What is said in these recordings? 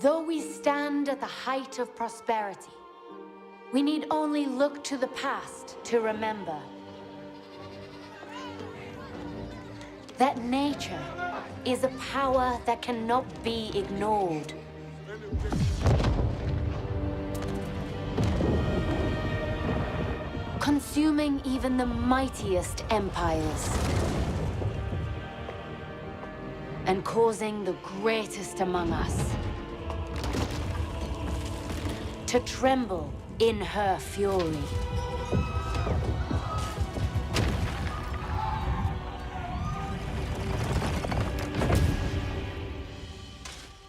Though we stand at the height of prosperity, we need only look to the past to remember that nature is a power that cannot be ignored. Consuming even the mightiest empires and causing the greatest among us to tremble in her fury.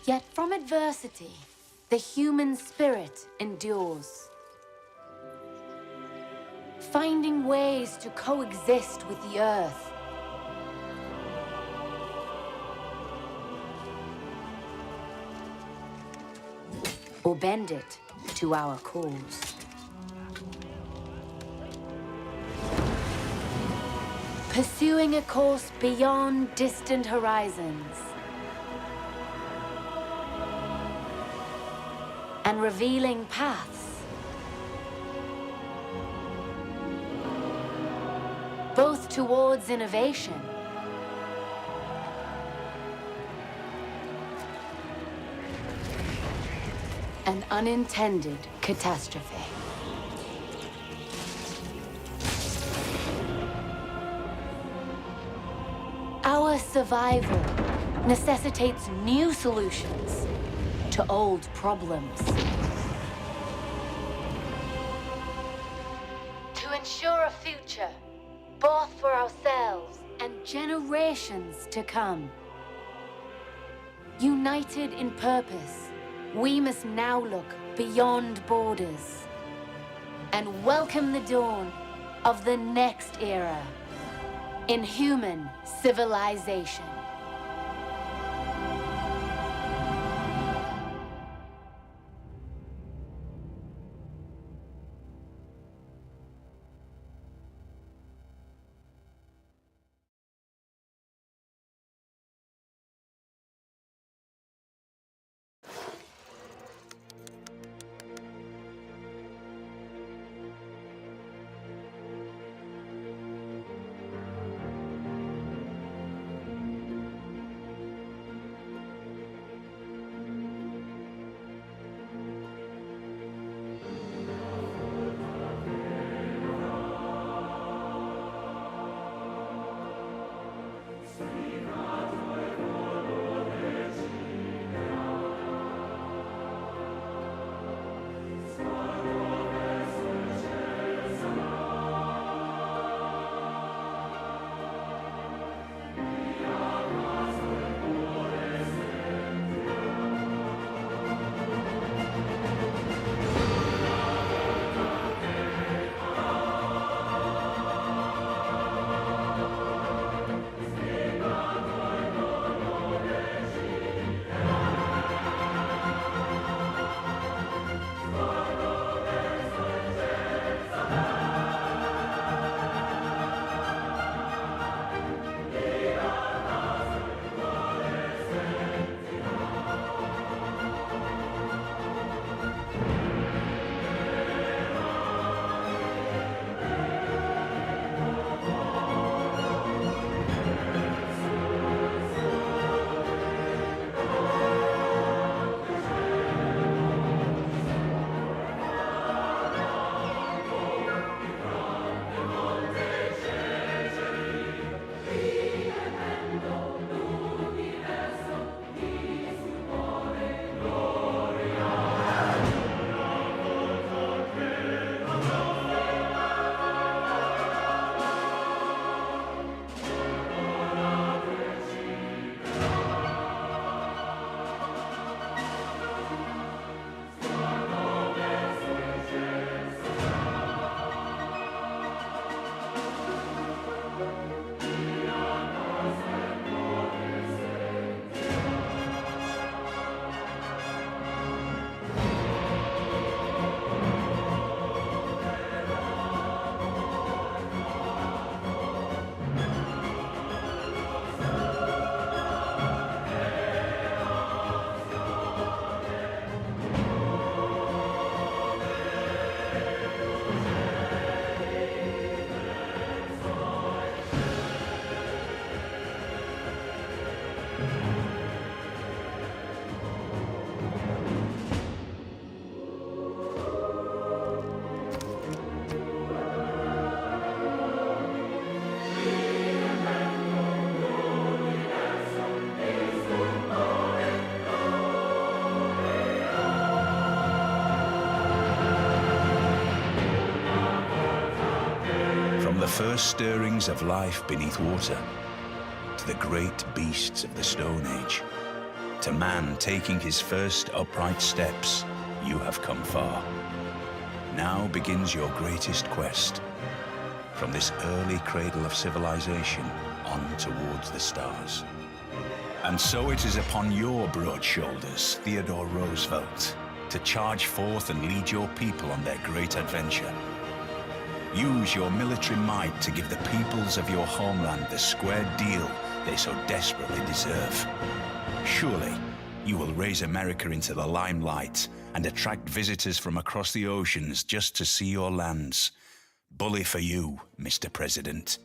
Yet from adversity, the human spirit endures, finding ways to coexist with the earth. Or bend it to our cause. Pursuing a course beyond distant horizons and revealing paths both towards innovation and unintended catastrophe. Our survival necessitates new solutions to old problems. To ensure a future, both for ourselves and generations to come. United in purpose, we must now look beyond borders and welcome the dawn of the next era in human civilization. first stirrings of life beneath water, to the great beasts of the Stone Age, to man taking his first upright steps, you have come far. Now begins your greatest quest, from this early cradle of civilization on towards the stars. And so it is upon your broad shoulders, Theodore Roosevelt, to charge forth and lead your people on their great adventure. Use your military might to give the peoples of your homeland the square deal they so desperately deserve. Surely, you will raise America into the limelight and attract visitors from across the oceans just to see your lands. Bully for you, Mr. President.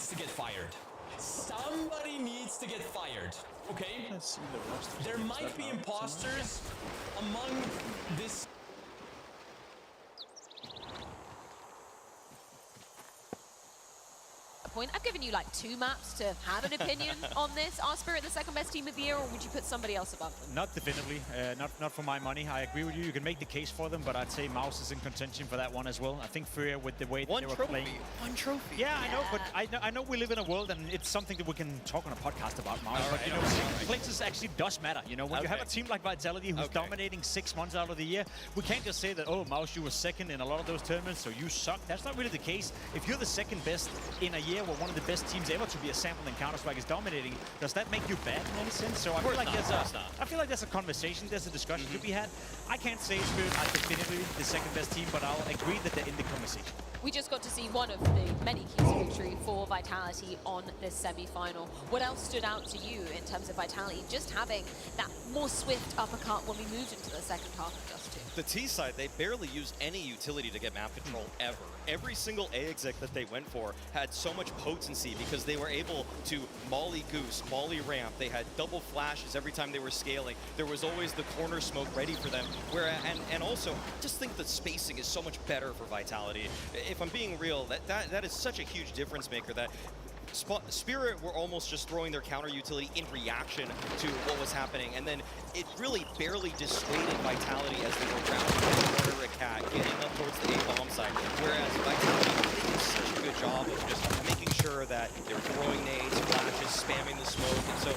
needs to get fired. Somebody needs to get fired, okay? Let's see the rest. There might be imposters among this. Point. I've given you like 2 maps to have an opinion on this. Are Spirit the second best team of the year, or would you put somebody else above them? Not definitively, not for my money. I agree with you. You can make the case for them, but I'd say Mouse is in contention for that one as well. I think Furia, with the way that they were playing. One trophy. Yeah, I know, but I know we live in a world, and it's something that we can talk on a podcast about, Mouse. All But right, you know, all right. places actually does matter. You know, when you have a team like Vitality who's dominating 6 months out of the year, we can't just say that, oh, Mouse, you were second in a lot of those tournaments, so you suck. That's not really the case. If you're the second best in a year where one of the best teams ever to be assembled in Counter-Strike is dominating, does that make you bad in any sense? So I feel like there's a conversation, there's a discussion to be had. I can't say Spirit are definitively the second best team, but I'll agree that they're in the conversation. We just got to see one of the many keys to victory for Vitality on this semi-final. What else stood out to you in terms of Vitality just having that more swift uppercut when we moved into the second half of Dust 2? The T side, they barely used any utility to get map control ever. Every single A exec that they went for had so much potency because they were able to molly Goose, molly ramp. They had double flashes every time they were scaling. There was always the corner smoke ready for them. And also, just think the spacing is so much better for Vitality. If I'm being real, that is such a huge difference maker that Spirit were almost just throwing their counter utility in reaction to what was happening, and then it really barely dissuaded Vitality as they were rounding corner a cat, getting up towards the A-bomb side, whereas Vitality did such a good job of just making sure that they were throwing nades, flashes, spamming the smoke, and so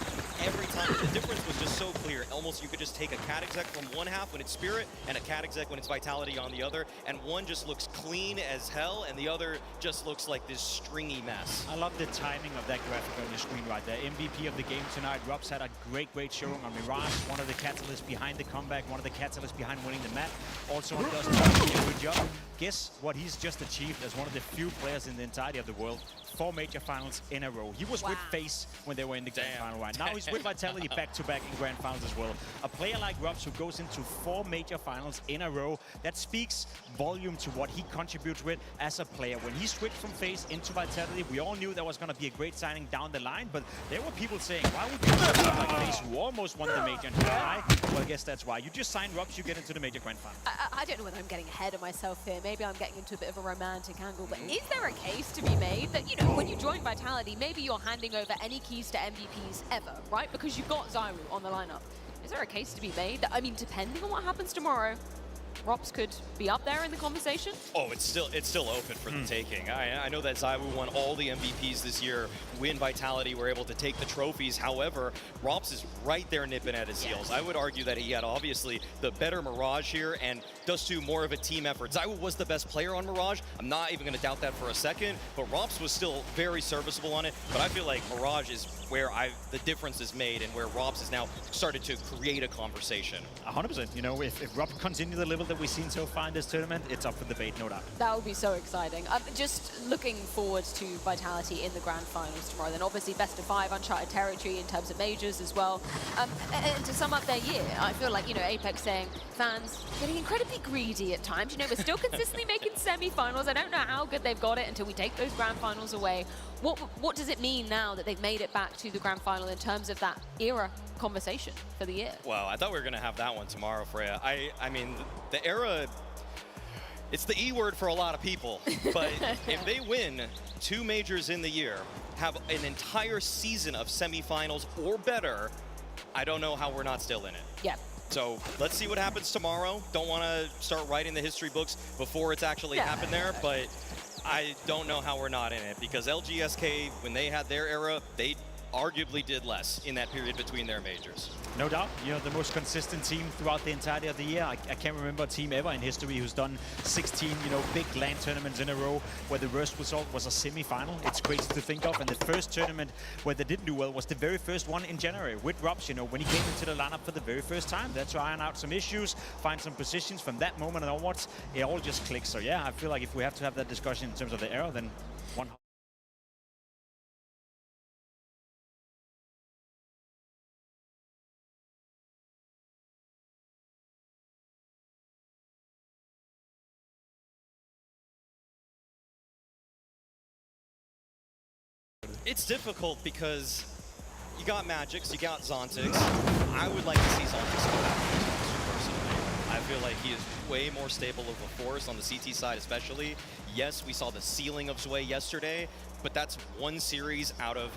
every time, the difference was just so clear. Almost you could just take a cat exec from one half when it's Spirit, and a cat exec when it's Vitality on the other, and one just looks clean as hell, and the other just looks like this stringy mess. I love the timing of that graphic on your screen right there. MVP of the game tonight. Robs had a great showing on Mirage, one of the catalysts behind the comeback, one of the catalysts behind winning the map. Also on Dust, a good job. Guess what he's just achieved as one of the few players in the entirety of the world? 4 major finals in a row. He was with FaZe when they were in the grand final right. Now he's with Vitality back-to-back in grand finals as well. A player like Robs who goes into 4 major finals in a row, that speaks volume to what he contributes with as a player. When he switched from FaZe into Vitality, we all knew that was going to be a great signing down the line, but there were people saying, why would you do like FaZe who almost won the major? And why? Well, I guess that's why. You just sign Robs, you get into the major grand final. I don't know whether I'm getting ahead of myself here. Maybe I'm getting into a bit of a romantic angle, but is there a case to be made that, you know, when you join Vitality, maybe you're handing over any keys to MVPs ever, right? Because you've got Zyru on the lineup. Is there a case to be made that, I mean, depending on what happens tomorrow, Robs could be up there in the conversation? Oh, it's still open for the taking. I know that ZywOo won all the MVPs this year. Win Vitality were able to take the trophies. However, Robs is right there nipping at his heels. I would argue that he had obviously the better Mirage here and Dust 2 more of a team effort. ZywOo was the best player on Mirage. I'm not even going to doubt that for a second, but Robs was still very serviceable on it. But I feel like Mirage is where the difference is made and where Robs has now started to create a conversation. 100%. You know, if Rob continues the level that we've seen so far in this tournament, it's up for debate, no doubt. That would be so exciting. I'm just looking forward to Vitality in the grand finals tomorrow. Then obviously best of 5, uncharted territory in terms of majors as well. And to sum up their year, I feel like, you know, Apex saying, fans getting incredibly greedy at times. You know, we're still consistently making semi-finals. I don't know how good they've got it until we take those grand finals away. What does it mean now that they've made it back to the grand final in terms of that era conversation for the year? Well, I thought we were going to have that one tomorrow, Freya. I mean, the era, it's the E word for a lot of people. But if they win 2 majors in the year, have an entire season of semifinals or better, I don't know how we're not still in it. Yeah. So let's see what happens tomorrow. Don't want to start writing the history books before it's actually happened there, but I don't know how we're not in it because LGSK, when they had their era, they arguably did less in that period between their majors. No doubt, you know, the most consistent team throughout the entirety of the year. I can't remember a team ever in history who's done 16, you know, big LAN tournaments in a row where the worst result was a semi-final. It's crazy to think of. And the first tournament where they didn't do well was the very first one in January with Robs, you know, when he came into the lineup for the very first time. That's to iron out some issues, find some positions. From that moment onwards, it all just clicks. So yeah, I feel like if we have to have that discussion in terms of the era, then one. It's difficult because you got Magix, you got Zontix. I would like to see Zontix come back to Jiangsu personally. I feel like he is way more stable of a force on the CT side especially. Yes, we saw the ceiling of Zwei yesterday, but that's one series out of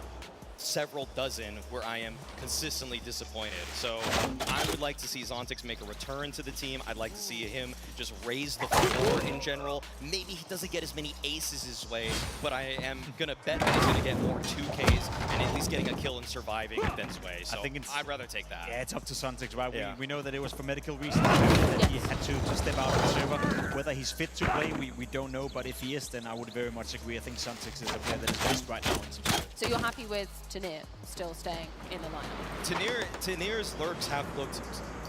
several dozen where I am consistently disappointed. So I would like to see Zontix make a return to the team. I'd like to see him just raise the floor in general. Maybe he doesn't get as many aces his way, but I am going to bet that he's going to get more 2Ks and at least getting a kill and surviving than Zwei. So I'd rather take that. Yeah, it's up to Zontix, right? Yeah. We know that it was for medical reasons that he had to step out of the server. Whether he's fit to play, we don't know, but if he is, then I would very much agree. I think Zontix is a player that is best right now in some sort. So you're happy with Tanir still staying in the lineup? Tanir's lurks have looked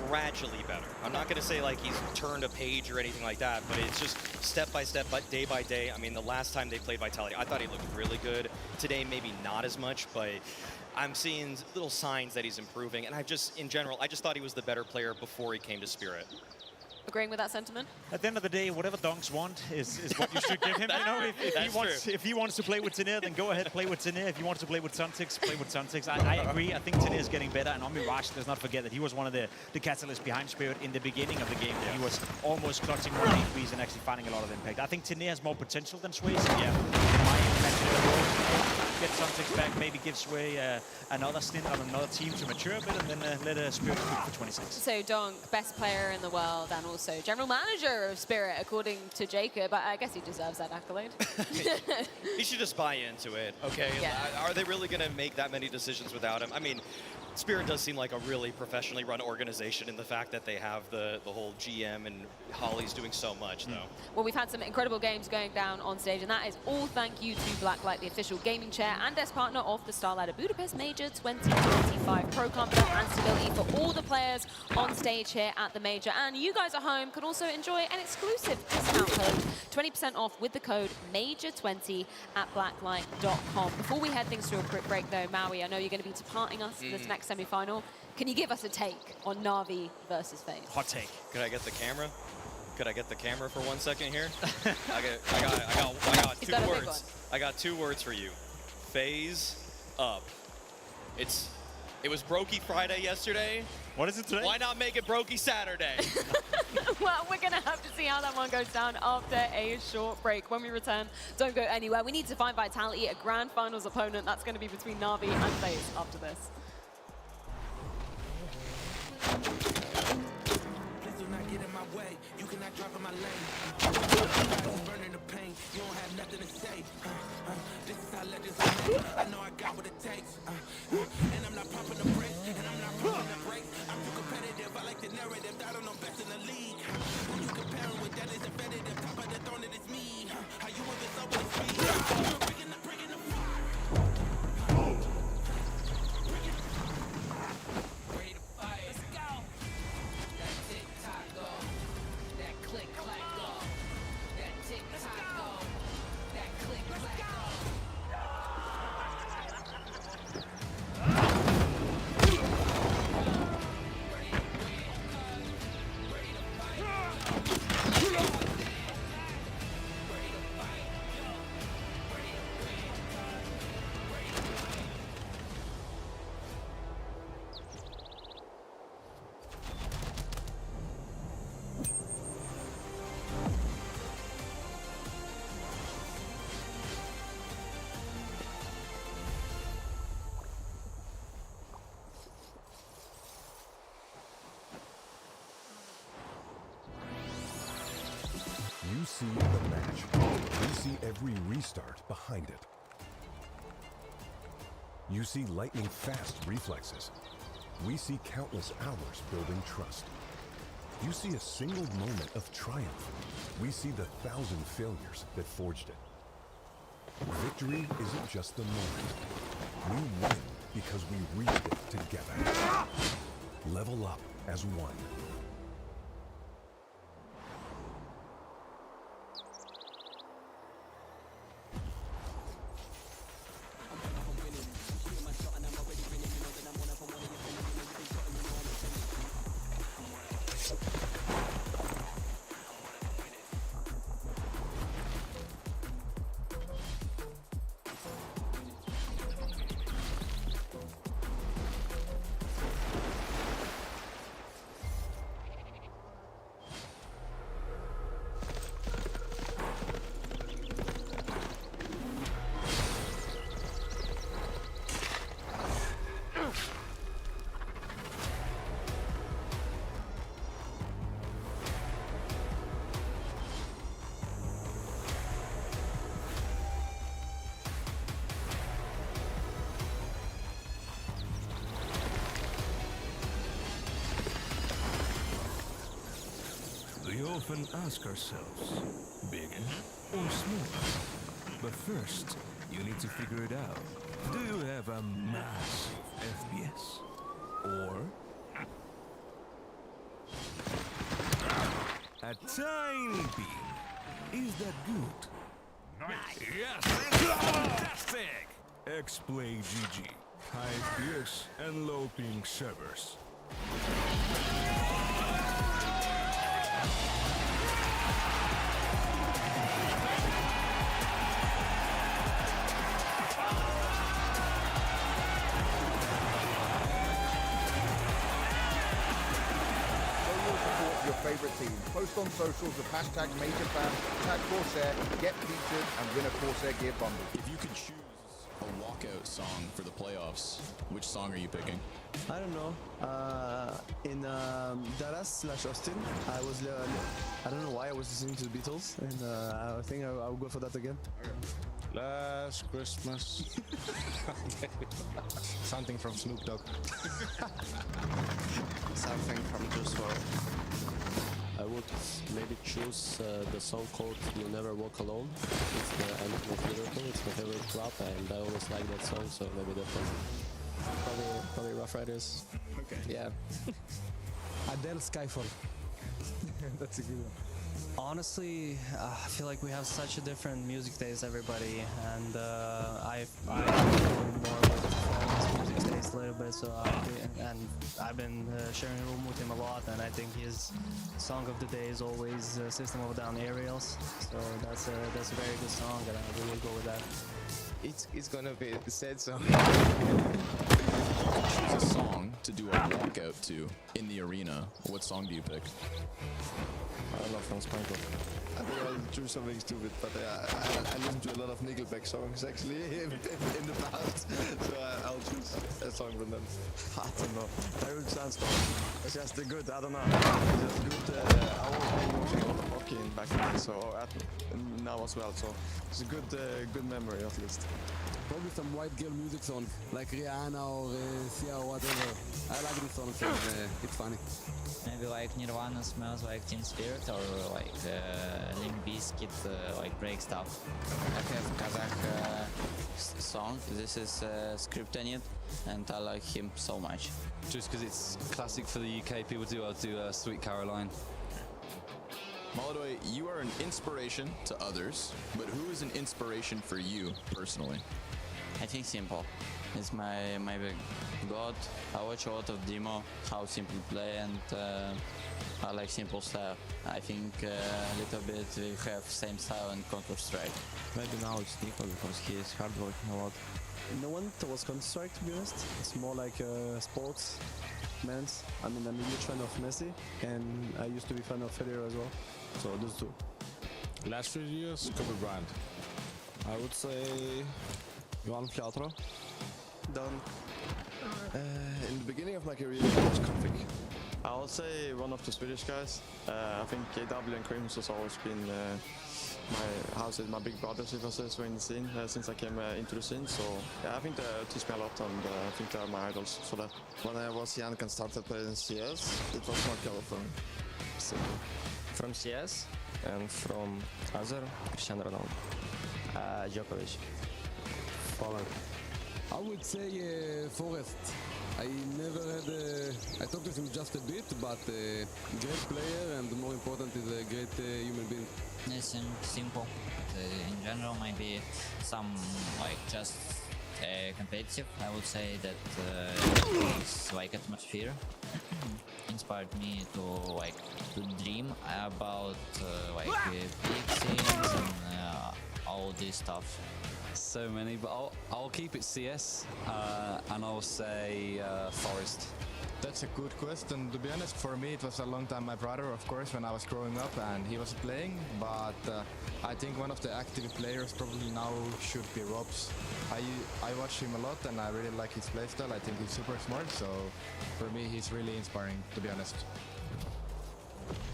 gradually better. I'm not going to say like he's turned a page or anything like that, but it's just step by step, but day by day. I mean, the last time they played Vitality, I thought he looked really good. Today, maybe not as much, but I'm seeing little signs that he's improving. And in general, I just thought he was the better player before he came to Spirit. Agreeing with that sentiment? At the end of the day, whatever Donks want is what you should give him. You know, if he wants to play with Tanir, then go ahead, play with Tanir. If he wants to play with Zontix, play with Zontix. I agree. I think Tanir is getting better. And on Mirage, let's not forget that he was one of the catalysts behind Spirit in the beginning of the game. Yeah. He was almost clutching 1-8-3s and actually finding a lot of impact. I think Tanir has more potential than Zwei. So yeah, get Zontix back, maybe give Zwei another stint on another team to mature a bit, and then let Spirit speak for 26. So Donk, best player in the world, and also general manager of Spirit, according to Jacob. I guess he deserves that accolade. He should just buy into it, okay? Yeah. Are they really going to make that many decisions without him? I mean, Spirit does seem like a really professionally run organization in the fact that they have the whole GM and Holly's doing so much, though. Well, we've had some incredible games going down on stage, and that is all thank you to Blacklight, the official gaming chair and desk partner of the Starladder Budapest Major 2025. Pro comfort and stability for all the players on stage here at the Major. And you guys at home could also enjoy an exclusive discount code, 20% off with the code MAJOR20 at blacklight.com. Before we head things to a quick break, though, Maui, I know you're going to be departing us for this next semi-final. Can you give us a take on Na'Vi versus FaZe? Hot take. Could I get the camera? Could I get the camera for 1 second here? I got He's two got a big words. one. I got 2 words for you. FaZe up. It was Brokey Friday yesterday. What is it today? Why not make it Brokey Saturday? Well, we're going to have to see how that one goes down after a short break. When we return, don't go anywhere. We need to find Vitality, a grand finals opponent. That's going to be between Na'Vi and FaZe after this. Please do not get in my way. You cannot drop in my lane. Burning the pain. You don't have nothing to say. This is how legends are made. I know I got what it takes. And I'm not pumping the brakes. And I'm not pumping the brakes. I'm too competitive. I like the narrative. I don't know best in the league. When you comparing with that, it's embedded. The top of the throne, it is me. How you with this up with speed? Breaking the fire. Ready to fight. Let's go. That tick-tock go. That click-clack go. That tick-tock go. That click-clack go. You see the match. You see every restart behind it. You see lightning-fast reflexes. We see countless hours building trust. You see a single moment of triumph. We see the 1,000 failures that forged it. Victory isn't just the moment. We win because we reached it together. Level up as one. often ask ourselves, bigger or smaller? But first, you need to figure it out. Do you have a massive FPS? Or a tiny beam? Is that good? Nice. Yes, fantastic! X-Play GG. High FPS and low ping servers. Your favorite team. Post on socials with hashtag MajorFan, tag Corsair, get featured, and win a Corsair gear bundle. If you could choose a walkout song for the playoffs, which song are you picking? I don't know. In Dallas/Austin, I don't know why I was listening to the Beatles, and I think I'll go for that again. Last Christmas. Something from Snoop Dogg. Something from Juice WRLD. I would maybe choose the song called You'll Never Walk Alone. It's the anthem of Liverpool. It's my favorite club, and I always like that song, so maybe that one. Probably Rough Riders. Okay. Yeah. Adele Skyfall. That's a good one. Honestly, I feel like we have such a different music taste, everybody, and I more with performance music taste a little bit. So I've been sharing a room with him a lot, and I think his song of the day is always System of a Down Aerials. So that's a very good song, and I really go with that. It's gonna be the sad song. Choose a song to do a walkout to in the arena. What song do you pick? I love Franz Sprinkle. I think I'll do something stupid, but I listen to a lot of Nickelback songs actually in the past, so I'll choose a song from them. I don't know. Darude Sandstorm. It's just good, I don't know. It's just good. I was watching a lot of hockey back then, so now as well. So it's a good memory at least. Probably some white girl music song like Rihanna or Sia or whatever. I like this song, so it's funny. Maybe like Nirvana Smells Like Teen Spirit, or like Limp Bizkit, like Break Stuff. I have Kazakh song. This is Skriptonit, and I like him so much. Just because it's classic for the UK people do, I'll do Sweet Caroline. Molodoi, you are an inspiration to others, but who is an inspiration for you personally? I think Simple. It's my big god. I watch a lot of demo, how Simple play, and I like Simple style. I think a little bit we have same style in Counter-Strike. Maybe now it's Nico because he is hard working a lot. No one towards Counter-Strike, to be honest. It's more like sports, men's. I mean, I'm a huge fan of Messi, and I used to be fan of Federer as well. So those two. Last few years, Kobe Bryant. I would say Johan Fjatra. Done. In the beginning of my career, I was Config. I would say one of the Swedish guys. I think KW and Crims has always been my big brothers, if I say so, in the scene since I came into the scene. So yeah, I think they teach me a lot, and I think they are my idols for that. When I was young and started playing CS, it was Mark California. From CS and from other, Cristiano Ronaldo. Djokovic. Fallen. I would say Forrest. I never had I talked to him just a bit, but great player, and more important is a great human being. It's simple. In general, maybe some like just competitive. I would say that it's like atmosphere inspired me to like to dream about like big things and all this stuff. So many, but I'll keep it CS, and I'll say Forest. That's a good question. To be honest, for me it was a long time my brother, of course, when I was growing up and he was playing, but I think one of the active players probably now should be Robs. I watch him a lot and I really like his playstyle. I think he's super smart, so for me he's really inspiring, to be honest.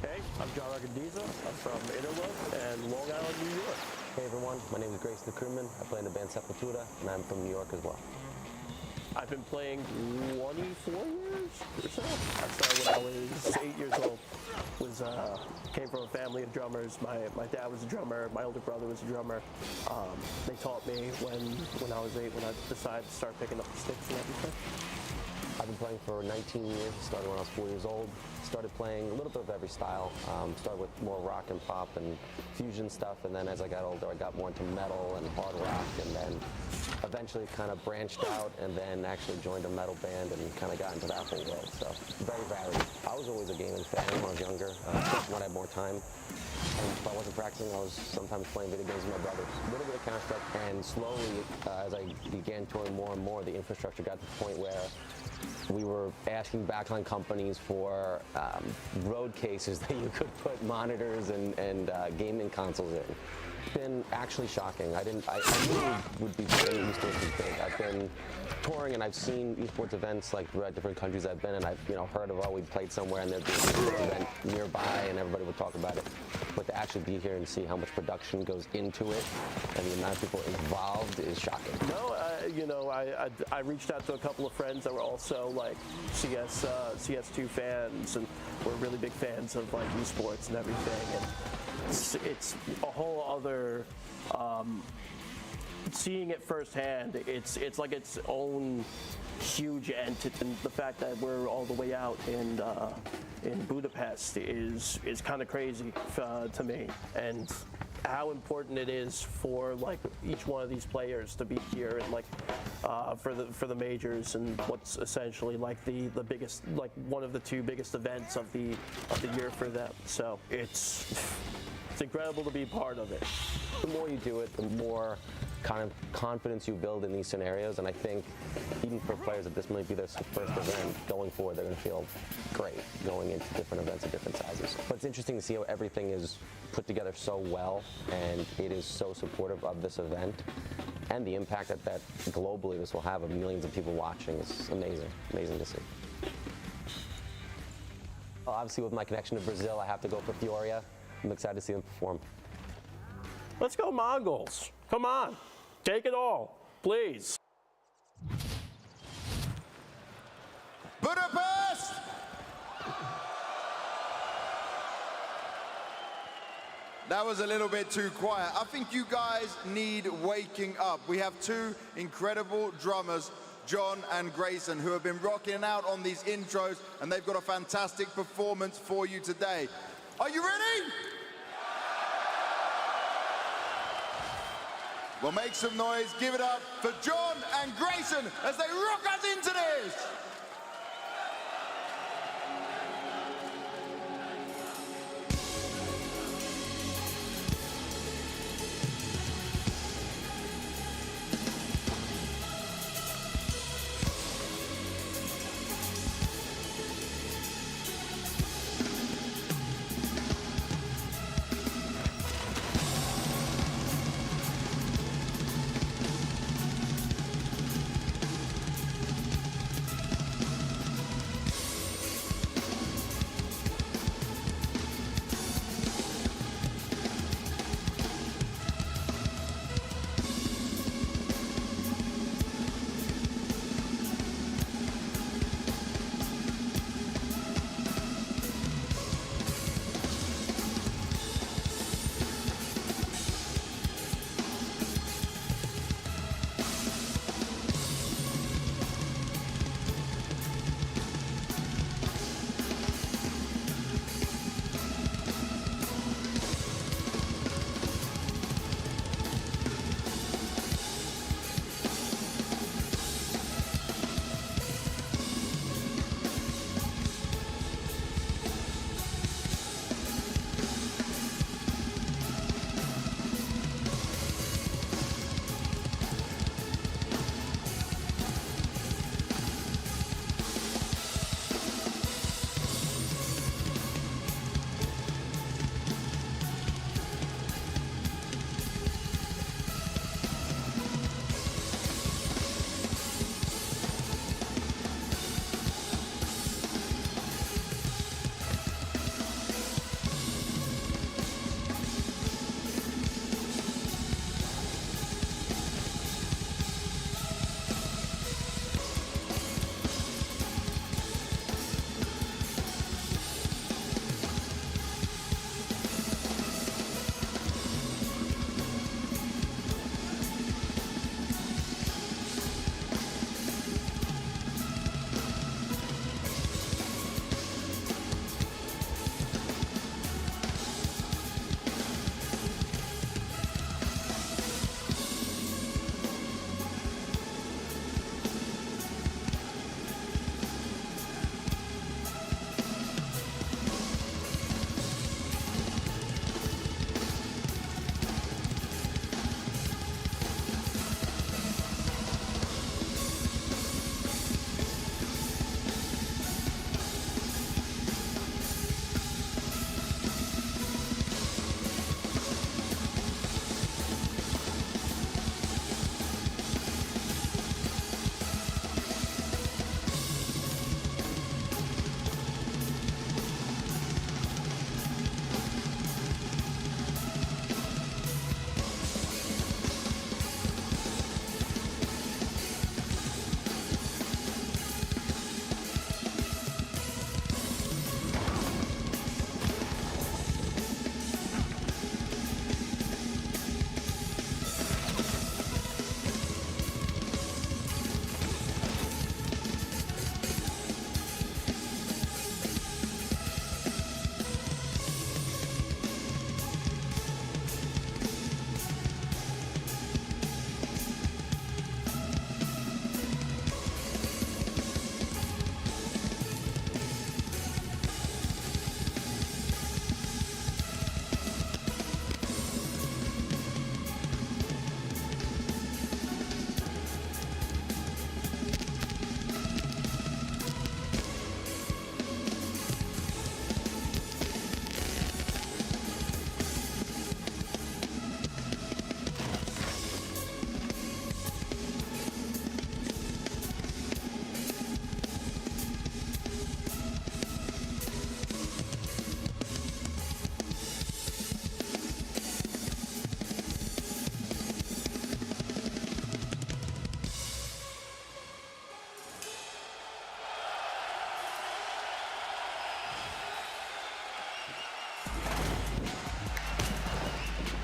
Hey, I'm John Ragadiza. I'm from Innerworld and Long Island, New York. Hey everyone, my name is Grayson Ackerman. I play in the band Sepultura, and I'm from New York as well. I've been playing 24 years or so. I started when I was 8 years old. Came from a family of drummers. My dad was a drummer. My older brother was a drummer. They taught me when I was 8, when I decided to start picking up the sticks and everything. I've been playing for 19 years. Started when I was 4 years old. Started playing a little bit of every style. Started with more rock and pop and fusion stuff, and then as I got older, I got more into metal and hard rock, and then eventually kind of branched out, and then actually joined a metal band and kind of got into that whole world. So very varied. I was always a gaming fan when I was younger, especially when I had more time. And if I wasn't practicing, I was sometimes playing video games with my brothers. A little bit of Counter-Strike, and slowly, as I began touring more and more, the infrastructure got to the point where we were asking backline companies for road cases that you could put monitors and gaming consoles in. It's been actually shocking. I knew it would be big, esports was big. I've been touring and I've seen esports events like throughout different countries I've been, and I've heard of, we played somewhere and there'd be an esports event nearby and everybody would talk about it. But to actually be here and see how much production goes into it and the amount of people involved is shocking. No, I reached out to a couple of friends that were also like CS2 fans, and were really big fans of like esports and everything. And it's a whole other, seeing it firsthand, it's like its own huge entity. And the fact that we're all the way out in Budapest is kind of crazy to me, and how important it is for like each one of these players to be here, and like for the majors, and what's essentially like the biggest, like one of the 2 biggest events of the year for them. So it's incredible to be part of it. The more you do it, the more kind of confidence you build in these scenarios, and I think even for players that this might be their first event, going forward they're going to feel great going into different events of different sizes. But it's interesting to see how everything is put together so well, and it is so supportive of this event, and the impact that globally this will have of millions of people watching is amazing to see. Well, obviously with my connection to Brazil, I have to go for Fioria. I'm excited to see them perform. Let's go Mongols. Come on. Take it all, please. Budapest! That was a little bit too quiet. I think you guys need waking up. We have 2 incredible drummers, John and Grayson, who have been rocking out on these intros, and they've got a fantastic performance for you today. Are you ready? Well, make some noise, give it up for John and Grayson as they rock us into this!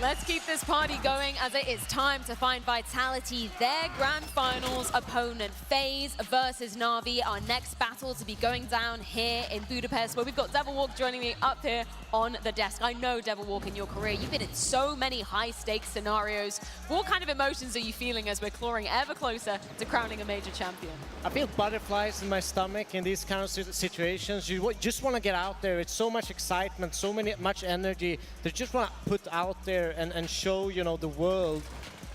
Let's keep this party going as it is time to find Vitality their grand finals opponent. FaZe versus Na'Vi, our next battle to be going down here in Budapest, where we've got Devilwalk joining me up here on the desk. I know, Devilwalk, in your career, you've been in so many high-stakes scenarios. What kind of emotions are you feeling as we're clawing ever closer to crowning a major champion? I feel butterflies in my stomach in these kind of situations. You just want to get out there. It's so much excitement, so much energy that you just want to put out there and show, you know, the world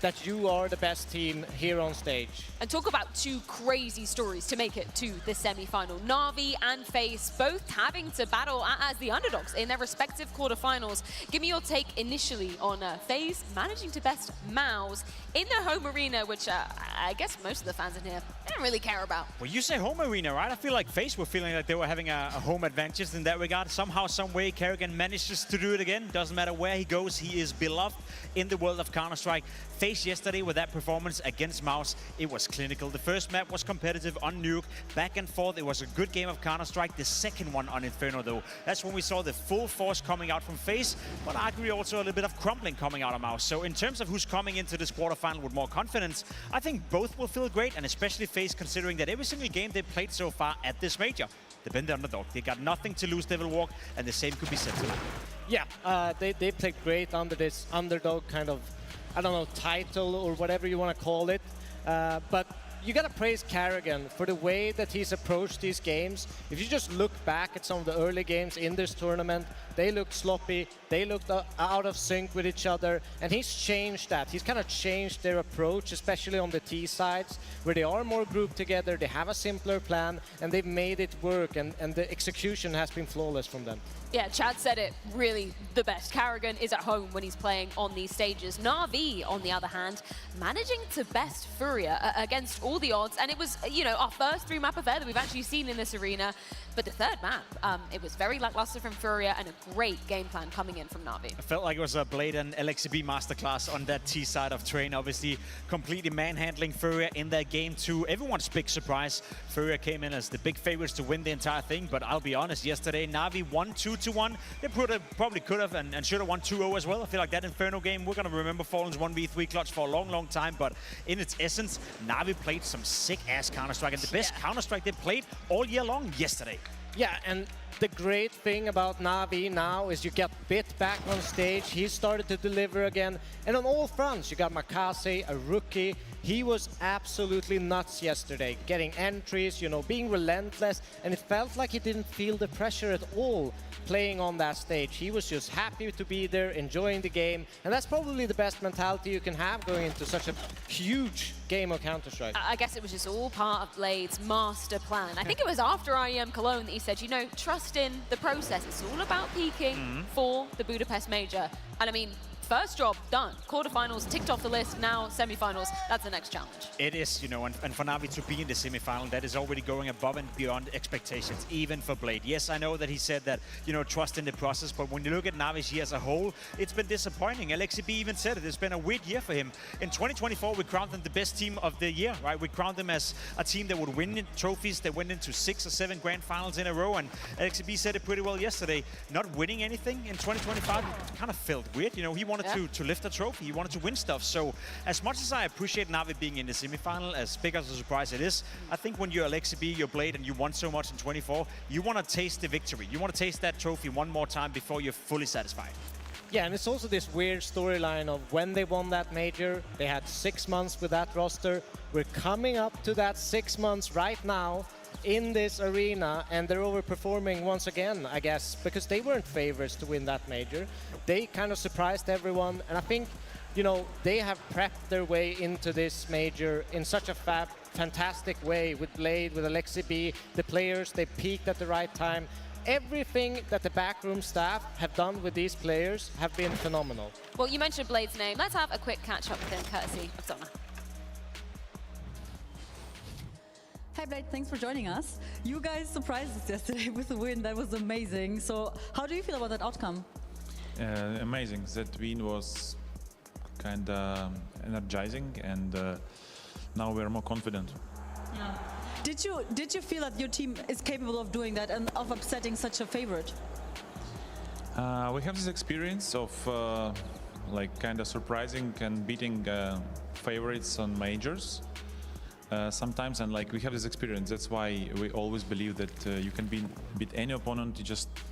that you are the best team here on stage. And talk about two crazy stories to make it to the semi-final. Na'Vi and FaZe both having to battle as the underdogs in their respective quarterfinals. Give me your take initially on FaZe managing to best MOUZ in their home arena, which I guess most of the fans in here don't really care about. Well, you say home arena, right? I feel like FaZe were feeling like they were having a home advantage in that regard. Somehow, some way, Karrigan manages to do it again. Doesn't matter where he goes, he is beloved in the world of Counter-Strike. FaZe yesterday with that performance against MOUZ, it was clinical. The first map was competitive on Nuke, back and forth. It was a good game of Counter-Strike. The second one on Inferno, though, that's when we saw the full force coming out from FaZe, but arguably also a little bit of crumbling coming out of MOUZ. So in terms of who's coming into this quarterfinal with more confidence, I think both will feel great, and especially FaZe considering that every single game they've played so far at this major, they've been the underdog. They got nothing to lose, Devilwalk, and the same could be said tonight. Yeah, they played great under this underdog kind of, I don't know, title or whatever you want to call it. But you got to praise Karrigan for the way that he's approached these games. If you just look back at some of the early games in this tournament, they looked sloppy, they looked out of sync with each other, and he's changed that. He's kind of changed their approach, especially on the T sides, where they are more grouped together, they have a simpler plan, and they've made it work, and the execution has been flawless from them. Yeah, Chad said it really the best. Karrigan is at home when he's playing on these stages. Na'Vi, on the other hand, managing to best Furia against all the odds. And it was, you know, our first three-map affair that we've actually seen in this arena. But the third map, it was very lackluster from Furia and a great game plan coming in from Na'Vi. I felt like it was a Blade and LXB masterclass on that T side of Train. Obviously, completely manhandling Furia in that game too. Everyone's big surprise. Furia came in as the big favorites to win the entire thing. But I'll be honest, yesterday, Na'Vi won 2-1. They probably could have and should have won 2-0 as well. I feel like that Inferno game, we're going to remember Fallen's 1v3 clutch for a long, long time. But in its essence, Na'Vi played some sick-ass Counter-Strike. And the best Counter-Strike they played all year long yesterday. Yeah, and the great thing about Na'Vi now is you get Bit back on stage. He started to deliver again. And on all fronts, you got Makase, a rookie. He was absolutely nuts yesterday, getting entries, you know, being relentless. And it felt like he didn't feel the pressure at all playing on that stage. He was just happy to be there, enjoying the game. And that's probably the best mentality you can have going into such a huge game of Counter-Strike. I guess it was just all part of Blade's master plan. I think it was after IEM Cologne that he said, you know, trust in the process. It's all about peaking for the Budapest Major. And I mean, first job done. Quarterfinals ticked off the list. Now semifinals. That's the next challenge. It is, you know, and for Na'Vi to be in the semifinal, that is already going above and beyond expectations, even for Blade. Yes, I know that he said that, you know, trust in the process, but when you look at Na'Vi's year as a whole, it's been disappointing. LXB even said it. It's been a weird year for him. In 2024, we crowned them the best team of the year, right? We crowned them as a team that would win trophies. They went into 6 or 7 grand finals in a row, and LXB said it pretty well yesterday. Not winning anything in 2025 kind of felt weird. You know, he wanted to lift a trophy. He wanted to win stuff. So as much as I appreciate Na'Vi being in the semifinal, as big as a surprise it is, I think when you're LXB, you're Blade, and you won so much in 24, you want to taste the victory. You want to taste that trophy one more time before you're fully satisfied. Yeah, and it's also this weird storyline of when they won that major, they had 6 months with that roster. We're coming up to that 6 months right now in this arena, and they're overperforming once again, I guess, because they weren't favorites to win that major. They kind of surprised everyone, and I think, you know, they have prepped their way into this major in such a fantastic way with Blade, with LXB, the players, they peaked at the right time. Everything that the backroom staff have done with these players have been phenomenal. Well, you mentioned Blade's name. Let's have a quick catch-up with him, courtesy of Zona. Hi Blade, thanks for joining us. You guys surprised us yesterday with the win. That was amazing. So how do you feel about that outcome? Amazing. That win was kind of energizing, and now we're more confident. Yeah. Did you feel that your team is capable of doing that and of upsetting such a favorite? We have this experience of like kind of surprising and beating favorites on majors sometimes, and like we have this experience. That's why we always believe that you can beat any opponent.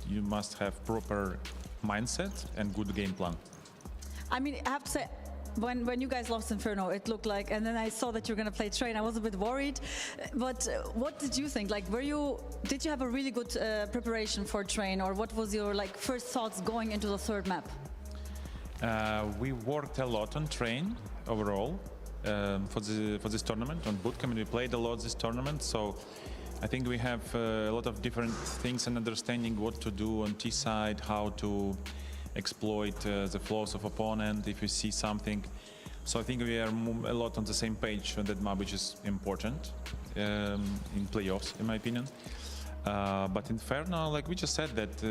You must have proper mindset and good game plan. I mean, I have to say, when you guys lost Inferno, it looked like, and then I saw that you're going to play Train, I was a bit worried. But what did you think? Like, did you have a really good preparation for Train, or what was your like first thoughts going into the third map? We worked a lot on Train overall for this tournament. On Bootcamp, we played a lot this tournament, so I think we have a lot of different things and understanding what to do on T side, how to exploit the flaws of opponent if you see something. So I think we are a lot on the same page on that map, which is important in playoffs, in my opinion. But Inferno, like we just said, that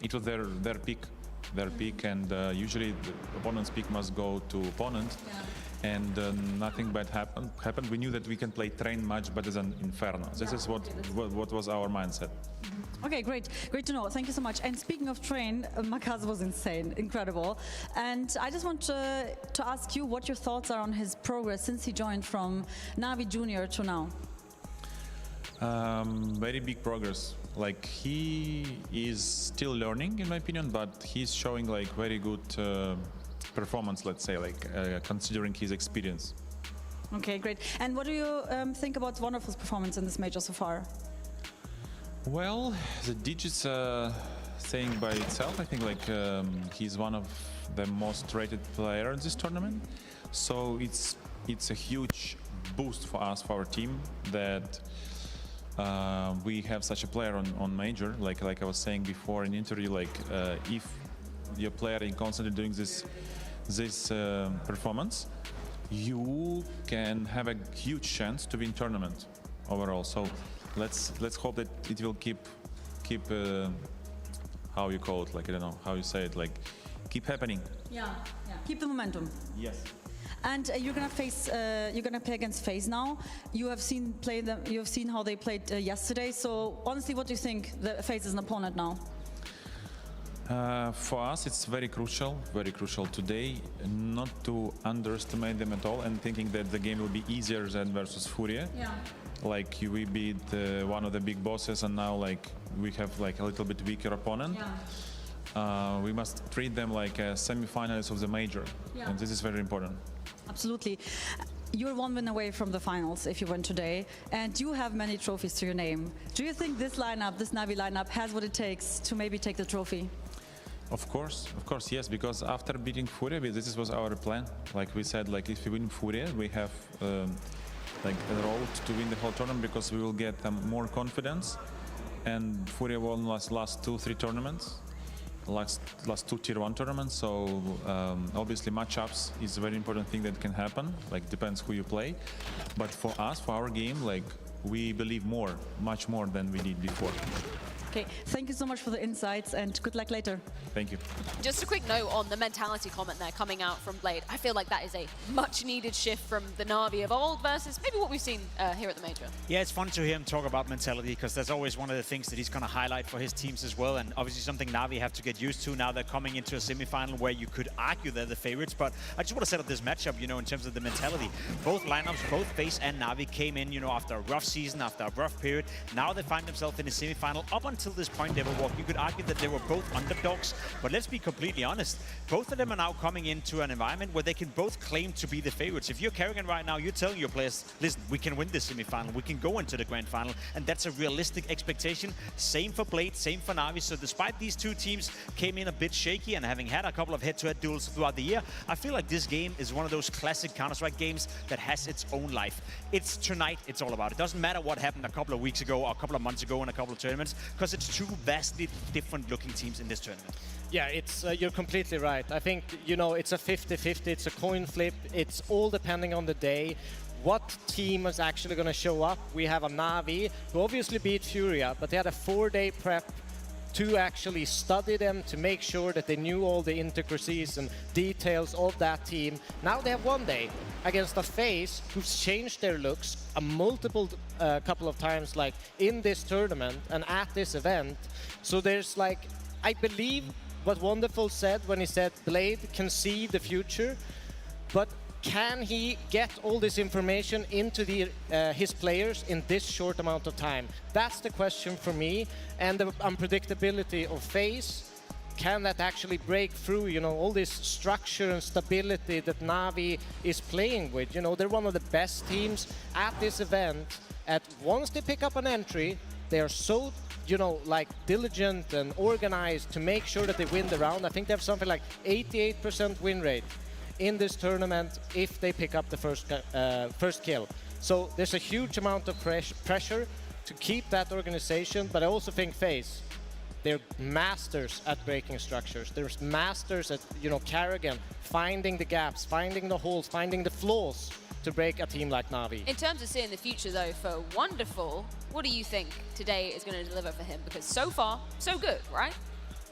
it was their pick, and usually the opponent's pick must go to opponent. Yeah. And nothing bad happened. We knew that we can play Train much better than Inferno. This is what was our mindset. Okay, great to know. Thank you so much. And speaking of Train, Makaz was insane, incredible. And I just want to ask you what your thoughts are on his progress since he joined from Na'Vi Junior to now. Very big progress. Like, he is still learning, in my opinion, but he's showing like very good performance, let's say, like considering his experience. Okay, great. And what do you think about Wonderful's performance in this major so far? Well, the digits saying by itself. I think like he's one of the most rated players in this tournament. So it's a huge boost for us, for our team, that we have such a player on major. Like I was saying before in interview, like if your player is constantly doing this performance, you can have a huge chance to win tournament overall. So let's hope that it will keep how you call it, like I don't know how you say it, like keep happening. Yeah. Keep the momentum. Yes. And you're gonna play against FaZe now. You have seen how they played yesterday. So honestly, what do you think FaZe is an opponent now? For us, it's very crucial today not to underestimate them at all and thinking that the game will be easier than versus Furia. Yeah. Like we beat one of the big bosses, and now like we have like a little bit weaker opponent. Yeah. We must treat them like semi-finalists of the major, and this is very important. Absolutely. You're one win away from the finals if you win today, and you have many trophies to your name. Do you think this Na'Vi lineup, has what it takes to maybe take the trophy? Of course, yes, because after beating Furia, this was our plan. Like we said, like if we win Furia, we have like a road to win the whole tournament, because we will get more confidence. And Furia won last 2-3 tournaments, last 2 tier 1 tournaments. So obviously matchups is a very important thing that can happen. Like depends who you play. But for us, for our game, like we believe much more than we did before. Okay, thank you so much for the insights, and good luck later. Thank you. Just a quick note on the mentality comment there coming out from Blade. I feel like that is a much needed shift from the Na'Vi of old versus maybe what we've seen here at the Major. Yeah, it's fun to hear him talk about mentality, because that's always one of the things that he's going to highlight for his teams as well, and obviously something Na'Vi have to get used to. Now they're coming into a semi-final where you could argue they're the favorites, but I just want to set up this matchup, you know, in terms of the mentality. Both lineups, both FaZe and Na'Vi came in, you know, after a rough season, after a rough period. Now they find themselves in a semi-final. Up until this point, they were you could argue that they were both underdogs, but let's be completely honest. Both of them are now coming into an environment where they can both claim to be the favorites. If you're Karrigan right now, you're telling your players, listen, we can win this semi-final, we can go into the grand final, and that's a realistic expectation. Same for Blade, same for Na'Vi. So despite these two teams came in a bit shaky and having had a couple of head-to-head duels throughout the year, I feel like this game is one of those classic Counter-Strike games that has its own life. It's tonight, it's all about. It doesn't matter what happened a couple of weeks ago or a couple of months ago in a couple of tournaments, because it's two vastly different looking teams in this tournament. Yeah, it's you're completely right. I think, you know, it's a 50-50, it's a coin flip. It's all depending on the day. What team is actually going to show up? We have a Na'Vi who obviously beat Furia, but they had a 4-day prep to actually study them, to make sure that they knew all the intricacies and details of that team. Now they have 1 day against a FaZe who's changed their looks a multiple couple of times, like in this tournament and at this event. So there's like, I believe what Wonderful said when he said Blade can see the future, but can he get all this information into his players in this short amount of time? That's the question for me, and the unpredictability of FaZe. Can that actually break through, you know, all this structure and stability that Na'Vi is playing with? You know, they're one of the best teams at this event. And once they pick up an entry, they are so, you know, like diligent and organized to make sure that they win the round. I think they have something like 88% win rate in this tournament if they pick up the first kill. So there's a huge amount of pressure to keep that organization, but I also think FaZe, they're masters at breaking structures. They're masters at, you know, Karrigan, finding the gaps, finding the holes, finding the flaws to break a team like Na'Vi. In terms of seeing the future, though, for Wonderful, what do you think today is going to deliver for him? Because so far, so good, right?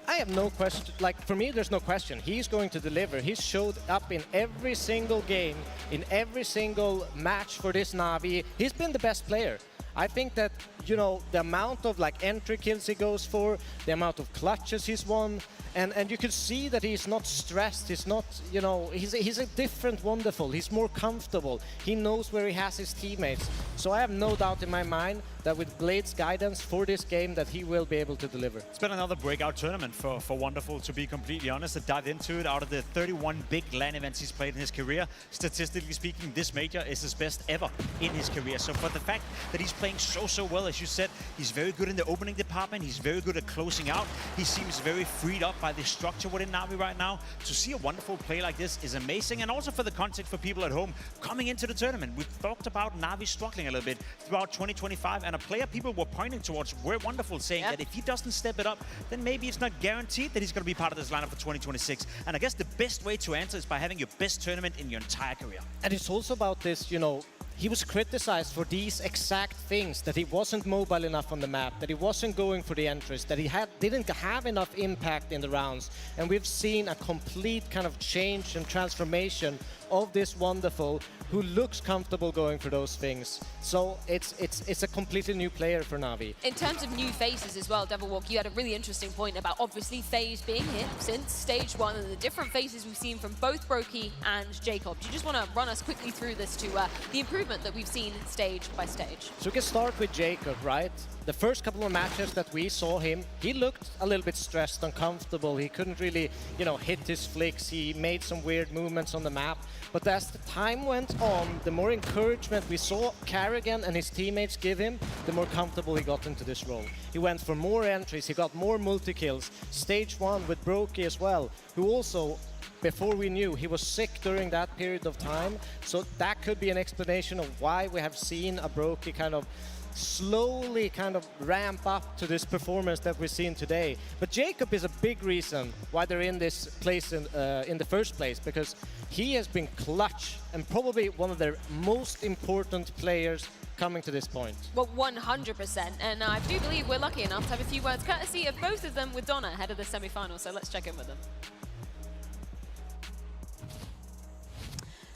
I have no question. Like, for me, there's no question. He's going to deliver. He's showed up in every single game, in every single match for this Na'Vi. He's been the best player. I think that, you know, the amount of like entry kills he goes for, the amount of clutches he's won, and you can see that he's not stressed. He's not, you know, he's a different Wonderful. He's more comfortable. He knows where he has his teammates. So I have no doubt in my mind that with Blade's guidance for this game that he will be able to deliver. It's been another breakout tournament for Wonderful, to be completely honest. I dived into it. Out of the 31 big LAN events he's played in his career, statistically speaking, this major is his best ever in his career. So for the fact that he's playing so well, as you said, he's very good in the opening department. He's very good at closing out. He seems very freed up by the structure within Na'Vi right now. To see a Wonderful play like this is amazing. And also for the context for people at home coming into the tournament. We've talked about Na'Vi struggling a little bit throughout 2025, and a player people were pointing towards were Wonderful, saying that if he doesn't step it up, then maybe it's not guaranteed that he's going to be part of this lineup for 2026. And I guess the best way to answer is by having your best tournament in your entire career. And it's also about this, you know, he was criticized for these exact things, that he wasn't mobile enough on the map, that he wasn't going for the entries, that he didn't have enough impact in the rounds. And we've seen a complete kind of change and transformation of this Wonderful who looks comfortable going for those things. So it's a completely new player for Na'Vi. In terms of new faces as well, Devilwalk, you had a really interesting point about obviously FaZe being here since stage 1 and the different faces we've seen from both Brokey and Jacob. Do you just want to run us quickly through this to the improvement that we've seen stage by stage? So we can start with Jacob, right? The first couple of matches that we saw him, he looked a little bit stressed, uncomfortable. He couldn't really, you know, hit his flicks. He made some weird movements on the map. But as the time went on, the more encouragement we saw Karrigan and his teammates give him, the more comfortable he got into this role. He went for more entries, he got more multi-kills. Stage 1 with Brokey as well, who also, before we knew, he was sick during that period of time. So that could be an explanation of why we have seen a Brokey kind of slowly kind of ramp up to this performance that we're seeing today. But Jacob is a big reason why they're in this place in the first place, because he has been clutch and probably one of their most important players coming to this point. Well, 100%, and I do believe we're lucky enough to have a few words courtesy of both of them with Donna ahead of the semi-final, so let's check in with them.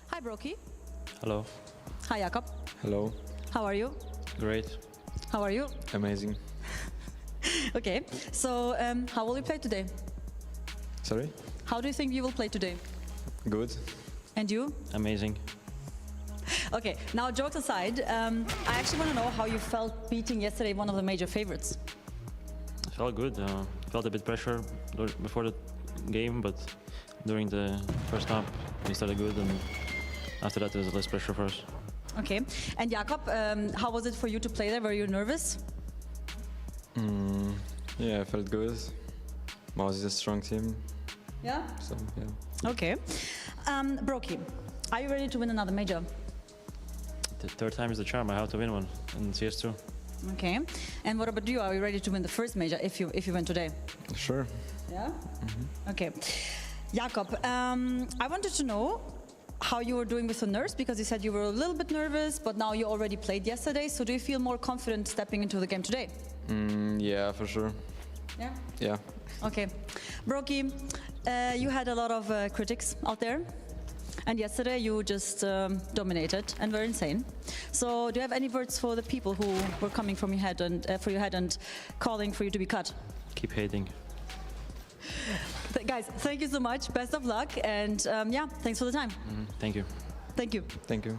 Hi, Brokey. Hello. Hi, Jakob. Hello. How are you? Great. How are you? Amazing. Okay, so how will you play today? Sorry? How do you think you will play today? Good. And you? Amazing. Okay, now jokes aside, I actually want to know how you felt beating yesterday one of the major favorites. I felt good. Felt a bit pressure before the game, but during the first half we started good, and after that there was less pressure for us. Okay, and Jakob, how was it for you to play there? Were you nervous? Yeah, I felt good. Mouse is a strong team. Yeah? So, yeah. Okay. Brokey, are you ready to win another major? The third time is the charm. I have to win one in CS2. Okay. And what about you? Are you ready to win the first major if you win today? Sure. Yeah? Okay. Jakob, I wanted to know how you were doing with the nerves, because you said you were a little bit nervous, but now you already played yesterday. So do you feel more confident stepping into the game today? Yeah, for sure. Yeah? Yeah. Okay. Brokey, you had a lot of critics out there. And yesterday you just dominated and were insane. So do you have any words for the people who were coming from your head and calling for you to be cut? Keep hating. Guys, thank you so much. Best of luck. And yeah, thanks for the time. Thank you. Thank you. Thank you.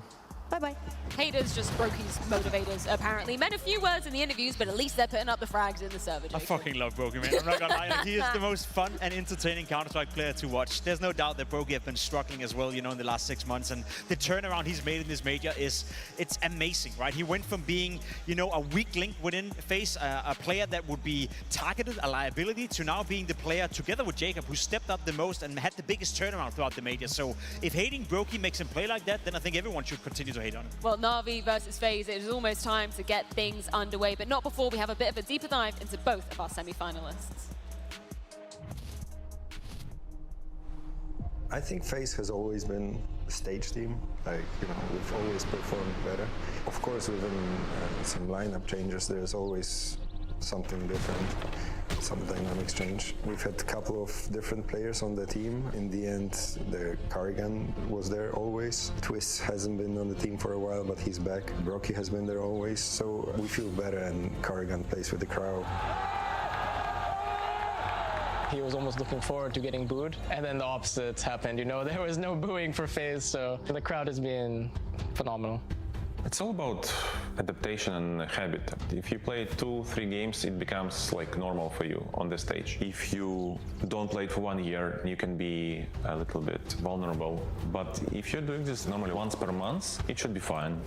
Bye-bye. Haters just broke his motivators, apparently. Meant a few words in the interviews, but at least they're putting up the frags in the server. I fucking love Broky, man. I'm not gonna lie. Like, he is the most fun and entertaining Counter-Strike player to watch. There's no doubt that Broky has been struggling as well, you know, in the last 6 months. And the turnaround he's made in this major it's amazing, right? He went from being, you know, a weak link within FaZe, a player that would be targeted, a liability, to now being the player together with Jacob who stepped up the most and had the biggest turnaround throughout the major. So if hating Broky makes him play like that, then I think everyone should continue to hate on him. Well, Na'Vi versus FaZe, it is almost time to get things underway, but not before we have a bit of a deeper dive into both of our semi-finalists. I think FaZe has always been a stage team. Like, you know, we've always performed better. Of course, within some lineup changes, there's always something different, some dynamics change. We've had a couple of different players on the team. In the end, the Carrigan was there always. Twist hasn't been on the team for a while, but he's back. Broky has been there always, so we feel better, and Carrigan plays with the crowd. He was almost looking forward to getting booed, and then the opposite happened. You know, there was no booing for FaZe, so the crowd has been phenomenal. It's all about adaptation and habit. If you play 2-3 games, it becomes like normal for you on the stage. If you don't play it for 1 year, you can be a little bit vulnerable. But if you're doing this normally once per month, it should be fine.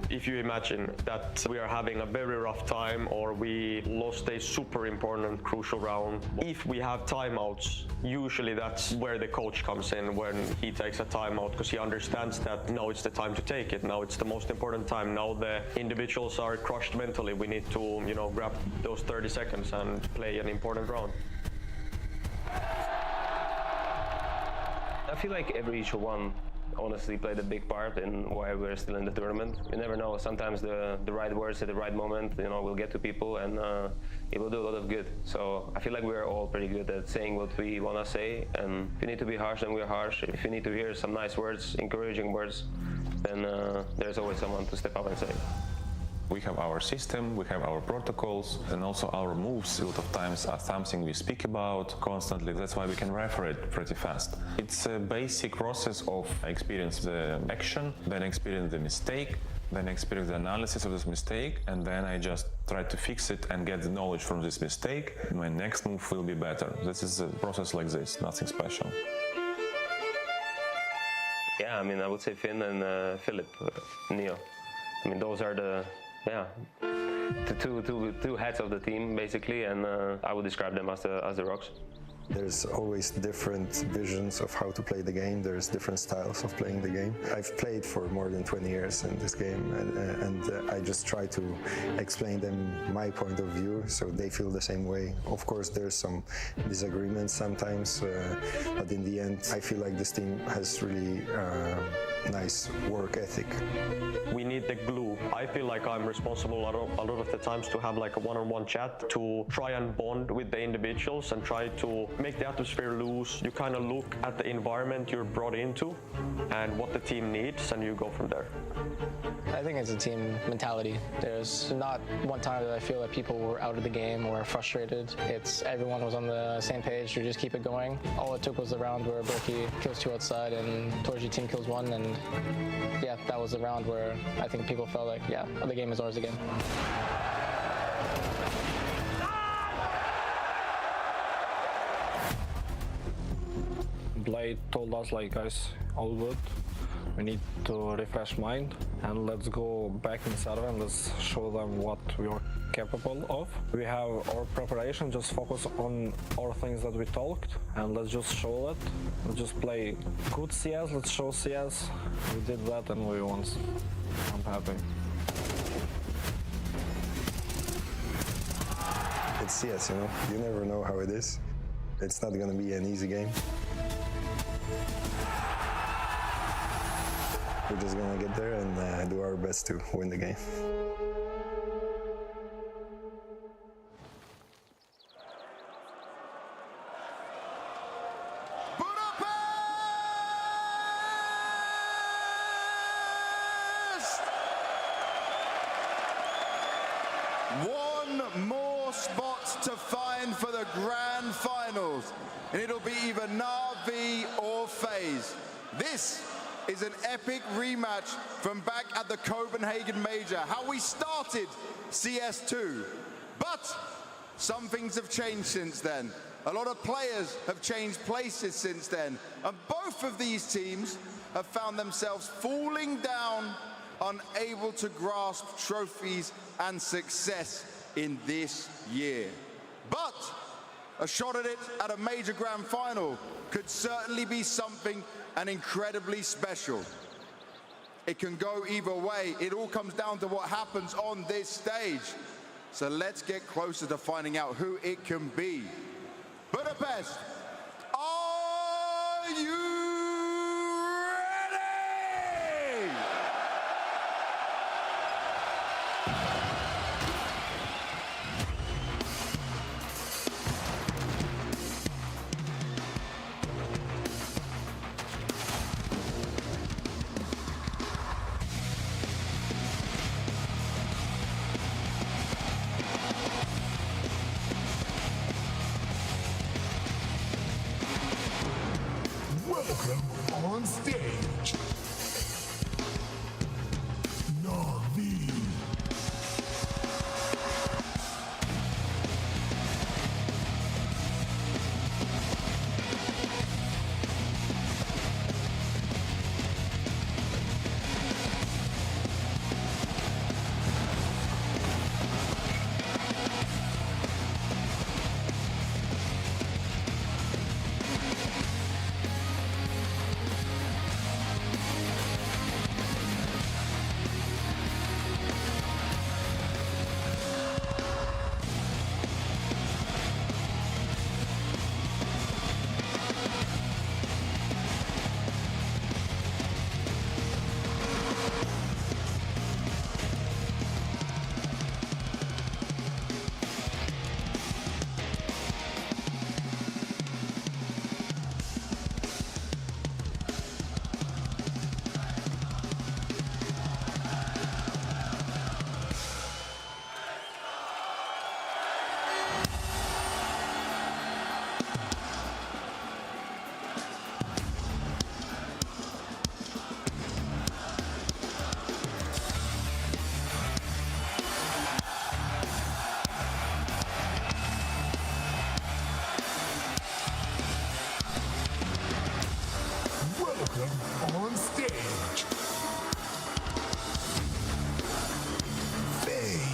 If you imagine that we are having a very rough time or we lost a super important crucial round, if we have timeouts, usually that's where the coach comes in, when he takes a timeout, because he understands that now it's the time to take it. Now it's the most important time. Now the individuals are crushed mentally. We need to, you know, grab those 30 seconds and play an important round. I feel like every each one honestly played a big part in why we're still in the tournament. You never know, sometimes the right words at the right moment, you know, will get to people, and it will do a lot of good. So I feel like we're all pretty good at saying what we want to say, and if you need to be harsh, then we're harsh. If you need to hear some nice words, encouraging words, then there's always someone to step up and say. We have our system, we have our protocols, and also our moves a lot of times are something we speak about constantly. That's why we can refer it pretty fast. It's a basic process of experience the action, then experience the mistake, then experience the analysis of this mistake, and then I just try to fix it and get the knowledge from this mistake. My next move will be better. This is a process like this, nothing special. Yeah, I mean, I would say Finn and Philip, Neo. I mean, those are the two heads of the team, basically, and I would describe them as the Rocks. There's always different visions of how to play the game. There's different styles of playing the game. I've played for more than 20 years in this game, and I just try to explain them my point of view so they feel the same way. Of course, there's some disagreements sometimes, but in the end, I feel like this team has really nice work ethic. We need the glue. I feel like I'm responsible a lot of the times to have like a one-on-one chat to try and bond with the individuals and try to make the atmosphere loose. You kind of look at the environment you're brought into and what the team needs, and you go from there. I think it's a team mentality. There's not one time that I feel that people were out of the game or frustrated. It's everyone was on the same page to just keep it going. All it took was the round where Broky kills 2 outside and Torji team kills 1, and yeah, that was the round where I think people felt like, yeah, the game is ours again. Blade told us, like, guys, all good. We need to refresh mind and let's go back in server and let's show them what we are capable of. We have our preparation, just focus on our things that we talked and let's just show it. Let's just play good CS, let's show CS. We did that and we won. I'm happy. It's CS, you know, you never know how it is. It's not gonna be an easy game. We're just gonna get there and do our best to win the game. One more more spots to find for the grand finals, and it'll be either Na'Vi or FaZe. This is an epic rematch from back at the Copenhagen Major, how we started CS2. But some things have changed since then. A lot of players have changed places since then, and both of these teams have found themselves falling down, unable to grasp trophies and success in this year. But a shot at it at a major grand final could certainly be something and incredibly special. It can go either way. It all comes down to what happens on this stage. So let's get closer to finding out who it can be. Budapest, are you ready? Welcome on stage, Na'Vi. Welcome on stage, FaZe.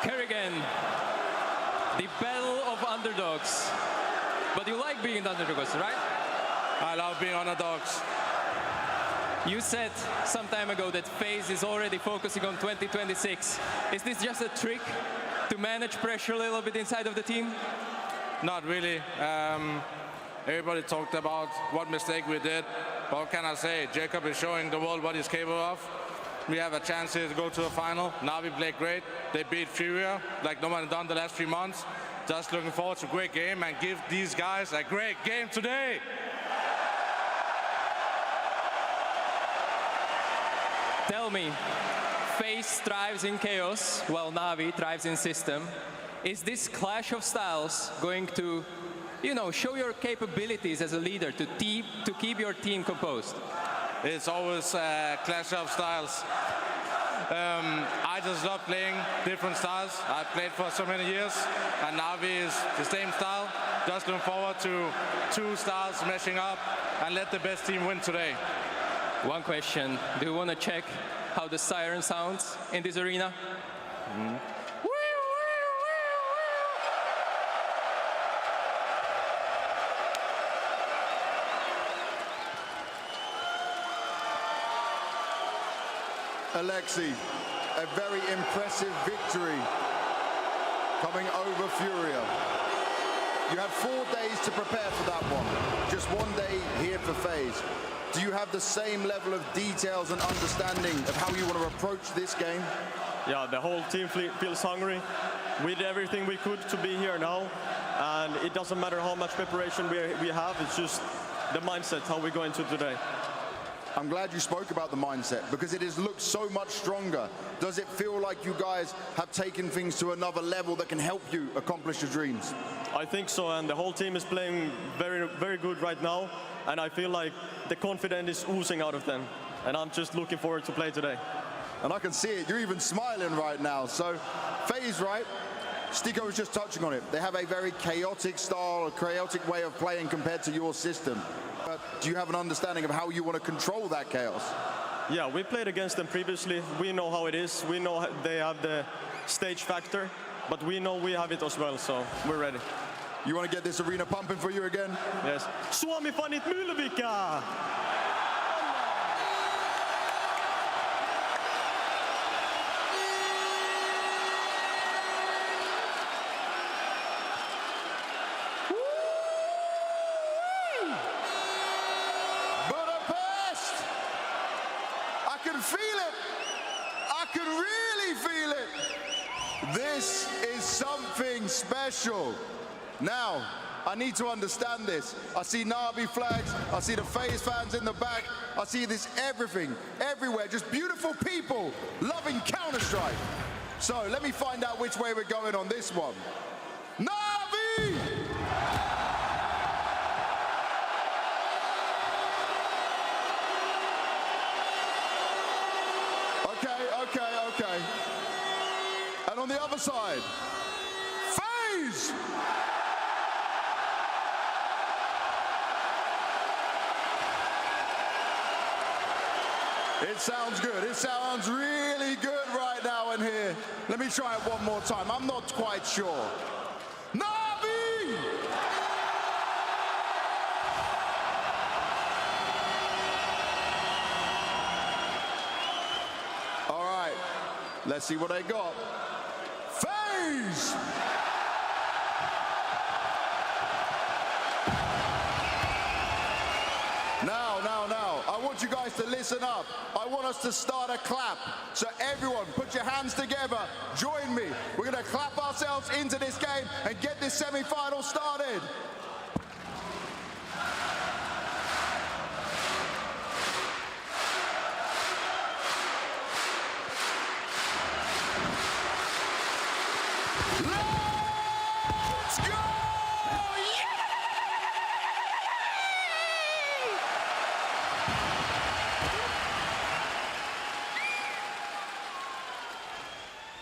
Kerrigan, the battle of underdogs. But you like being underdogs, right? I love being underdogs. You said some time ago that FaZe is already focusing on 2026. Is this just a trick to manage pressure a little bit inside of the team? Not really. Everybody talked about what mistake we did. What can I say? Jacob is showing the world what he's capable of. We have a chance here to go to the final. Na'Vi played great. They beat Furia like no one had done the last 3 months. Just looking forward to a great game and give these guys a great game today. Tell me, FaZe thrives in chaos, while Na'Vi thrives in system. Is this clash of styles going to you know, show your capabilities as a leader to keep your team composed? It's always a clash of styles. I just love playing different styles. I've played for so many years, and Na'Vi is the same style. Just looking forward to two styles meshing up and let the best team win today. One question, do you want to check how the siren sounds in this arena? Alexi, a very impressive victory coming over Furia. You had 4 days to prepare for that one. Just 1 day here for FaZe. Do you have the same level of details and understanding of how you want to approach this game? Yeah, the whole team feels hungry. We did everything we could to be here now, and it doesn't matter how much preparation we have, it's just the mindset, how we go into today. I'm glad you spoke about the mindset, because it has looked so much stronger. Does it feel like you guys have taken things to another level that can help you accomplish your dreams? I think so, and the whole team is playing very, very good right now, and I feel like the confidence is oozing out of them, and I'm just looking forward to play today. And I can see it, you're even smiling right now. So, FaZe, right? Stico was just touching on it. They have a very chaotic style, a chaotic way of playing compared to your system. But do you have an understanding of how you want to control that chaos? Yeah, we played against them previously. We know how it is. We know they have the stage factor, but we know we have it as well, so we're ready. You want to get this arena pumping for you again? Yes. Suomi fanit Mylvika! This is something special. Now, I need to understand this. I see Na'Vi flags, I see the FaZe fans in the back, I see this everything, everywhere, just beautiful people loving Counter-Strike. So let me find out which way we're going on this one. Na'Vi! Okay. And on the other side, FaZe! It sounds good. It sounds really good right now in here. Let me try it one more time. I'm not quite sure. Na'Vi! All right. Let's see what they got. FaZe! Now, I want you guys to listen up. I want us to start a clap. So everyone, put your hands together, join me. We're gonna clap ourselves into this game and get this semi-final started. Let's go!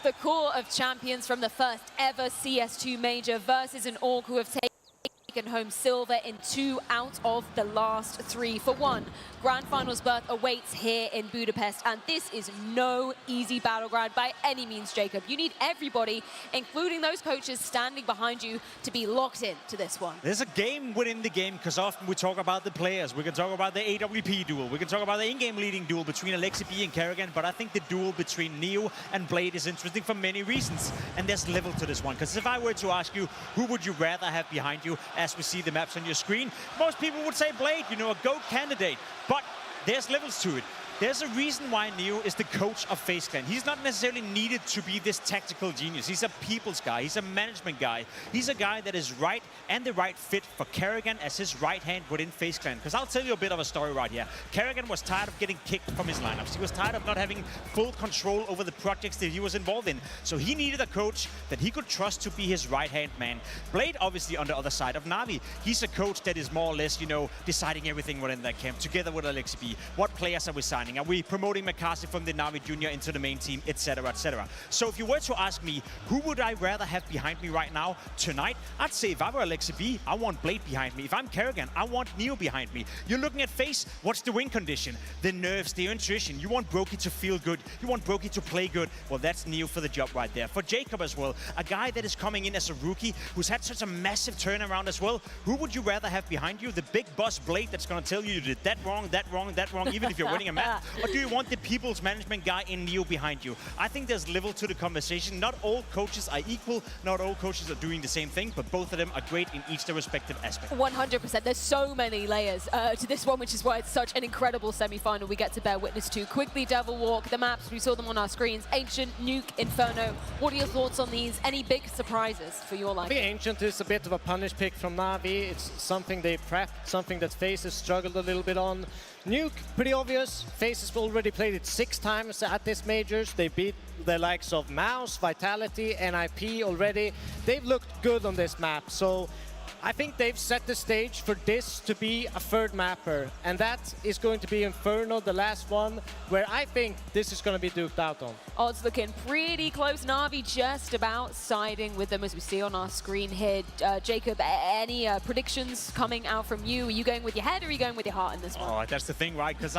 The core of champions from the first ever CS2 major versus an org who have taken home silver in 2 out of the last 3. For one, Grand Finals berth awaits here in Budapest, and this is no easy battleground by any means, Jacob. You need everybody, including those coaches standing behind you, to be locked in to this one. There's a game within the game, because often we talk about the players. We can talk about the AWP duel. We can talk about the in-game leading duel between Alexi B and Kerrigan, but I think the duel between Neo and Blade is interesting for many reasons. And there's level to this one, because if I were to ask you, who would you rather have behind you as we see the maps on your screen, most people would say Blade, you know, a GOAT candidate. But there's levels to it. there's a reason why Neo is the coach of FaZe Clan. He's not necessarily needed to be this tactical genius. He's a people's guy. He's a management guy. He's a guy that is right and the right fit for Karrigan as his right hand within FaZe Clan. Because I'll tell you a bit of a story right here. Karrigan was tired of getting kicked from his lineups. He was tired of not having full control over the projects that he was involved in. So he needed a coach that he could trust to be his right-hand man. Blade, obviously, on the other side of Na'Vi. He's a coach that is more or less, you know, deciding everything within that camp, together with Alexibi. What players are we signing? Are we promoting McCarthy from the Na'Vi Junior into the main team, etc., etc.? So if you were to ask me, who would I rather have behind me right now, tonight, I'd say if I were Alexibi, I want Blade behind me. If I'm Karrigan, I want Neo behind me. You're looking at FaZe, what's the win condition? The nerves, the intuition. You want Brokey to feel good. You want Brokey to play good. Well, that's Neo for the job right there. For Jacob as well, a guy that is coming in as a rookie, who's had such a massive turnaround as well. Who would you rather have behind you? The big boss Blade that's going to tell you did that wrong, that wrong, that wrong, even if you're winning a match? Or do you want the people's management guy in Neo behind you? I think there's level to the conversation. Not all coaches are equal. Not all coaches are doing the same thing, but both of them are great in each their respective aspect. 100%. There's so many layers to this one, which is why it's such an incredible semi-final we get to bear witness to. Quickly, Devil Walk, the maps, we saw them on our screens. Ancient, Nuke, Inferno. What are your thoughts on these? Any big surprises for your life? I think Ancient is a bit of a punish pick from Na'Vi. It's something they prepped, something that FaZe has struggled a little bit on. Nuke, pretty obvious. FaZe has already played it 6 times at this majors. They beat the likes of Mouse, Vitality, NIP already. They've looked good on this map, so I think they've set the stage for this to be a third mapper, and that is going to be Inferno, the last one, where I think this is going to be duked out on. Odds looking pretty close. Na'Vi just about siding with them, as we see on our screen here. Jacob, any predictions coming out from you? Are you going with your head or are you going with your heart in this one? Oh, that's the thing, right? Because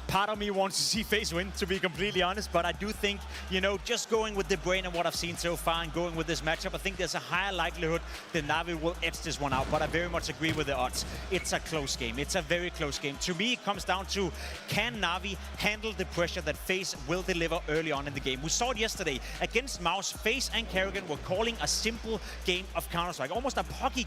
part of me wants to see FaZe win, to be completely honest, but I do think, you know, just going with the brain and what I've seen so far and going with this matchup, I think there's a higher likelihood that Na'Vi will edge this one out, but I very much agree with the odds. It's a close game. It's a very close game. To me, it comes down to, can Na'Vi handle the pressure that FaZe will deliver early on in the game? We saw it yesterday against Mouse. FaZe and Karrigan were calling a simple game of Counter-Strike, almost a hockey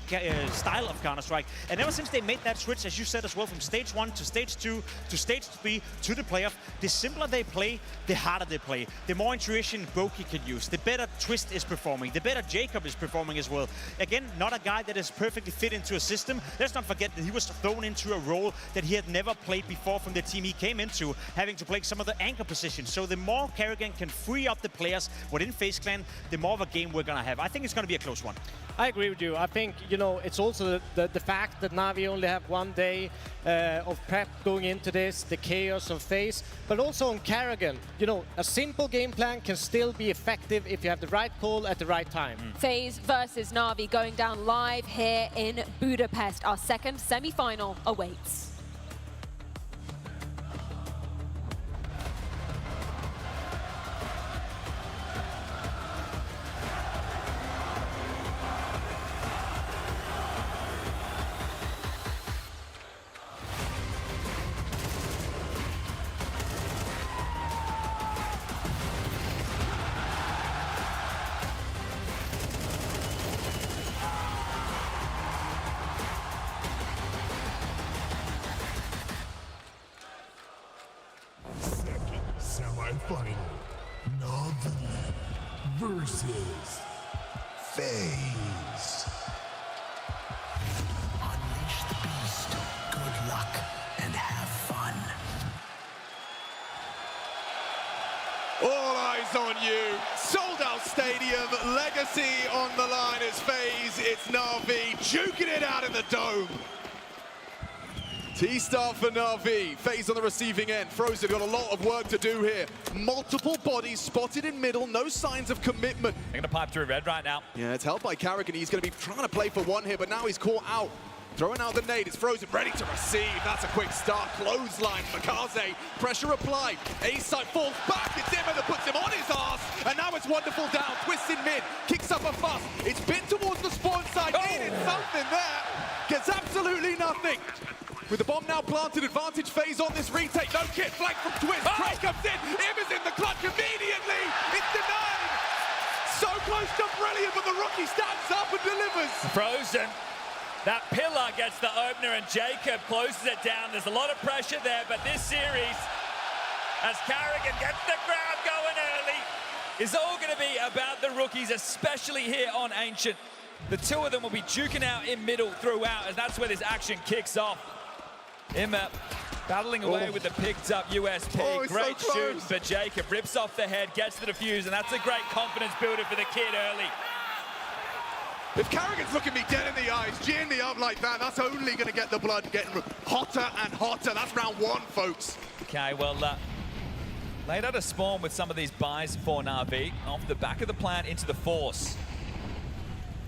style of Counter-Strike. And ever since they made that switch, as you said as well, from stage 1 to stage 2 to stage 3 to the playoff, the simpler they play, the harder they play. The more intuition Brokey can use, the better Twist is performing, the better Jacob is performing as well. Again, not a guy that is perfectly fit into a system. Let's not forget that he was thrown into a role that he had never played before from the team he came into, having to play some of the anchor positions. So the more Karrigan can free up the players within FaZe Clan, the more of a game we're going to have. I think it's going to be a close one. I agree with you. I think, you know, it's also the fact that Na'Vi only have 1 day of prep going into this, the chaos of FaZe, but also on Karrigan. You know, a simple game plan can still be effective if you have the right call at the right time. FaZe versus Na'Vi going down live here in Budapest. Our second semi-final awaits. Semi-final, Na'Vi versus FaZe. Unleash the beast. Good luck and have fun. All eyes on you. Sold out stadium. Legacy on the line as FaZe. It's Na'Vi juking it out in the dome. T-Star for Na'Vi. FaZe on the receiving end. Frozen got a lot of work to do here. Multiple bodies spotted in middle. No signs of commitment. They're going to pipe through red right now. Yeah, it's held by Karrigan. He's going to be trying to play for one here, but now he's caught out. Throwing out the nade. It's Frozen ready to receive. That's a quick start. Clothesline for Kaze. Pressure applied. A-side falls back. It's Emma that puts him on his arse. And now it's Wonderful down. Twists in mid. Kicks up a fuss. It's bit towards the spawn side. Needed something there. Gets absolutely nothing. With the bomb now planted, advantage FaZe on this retake. No kit, flank from Twist. Crash comes in. Im is in the clutch immediately. It's denied. So close to brilliant, but the rookie stands up and delivers. Frozen. That pillar gets the opener and Jacob closes it down. There's a lot of pressure there, but this series as Carrigan gets the crowd going early. It's all going to be about the rookies, especially here on Ancient. The two of them will be duking out in middle throughout, and that's where this action kicks off. Imma battling away with the picked up USP. Great so shoot for Jacob. Rips off the head, gets the defuse, and that's a great confidence builder for the kid early. If Carrigan's looking me dead in the eyes, geeing me up like that, that's only going to get the blood getting hotter and hotter. That's round one, folks. Okay, well, laid out a spawn with some of these buys for Na'Vi. Off the back of the plant into the Force.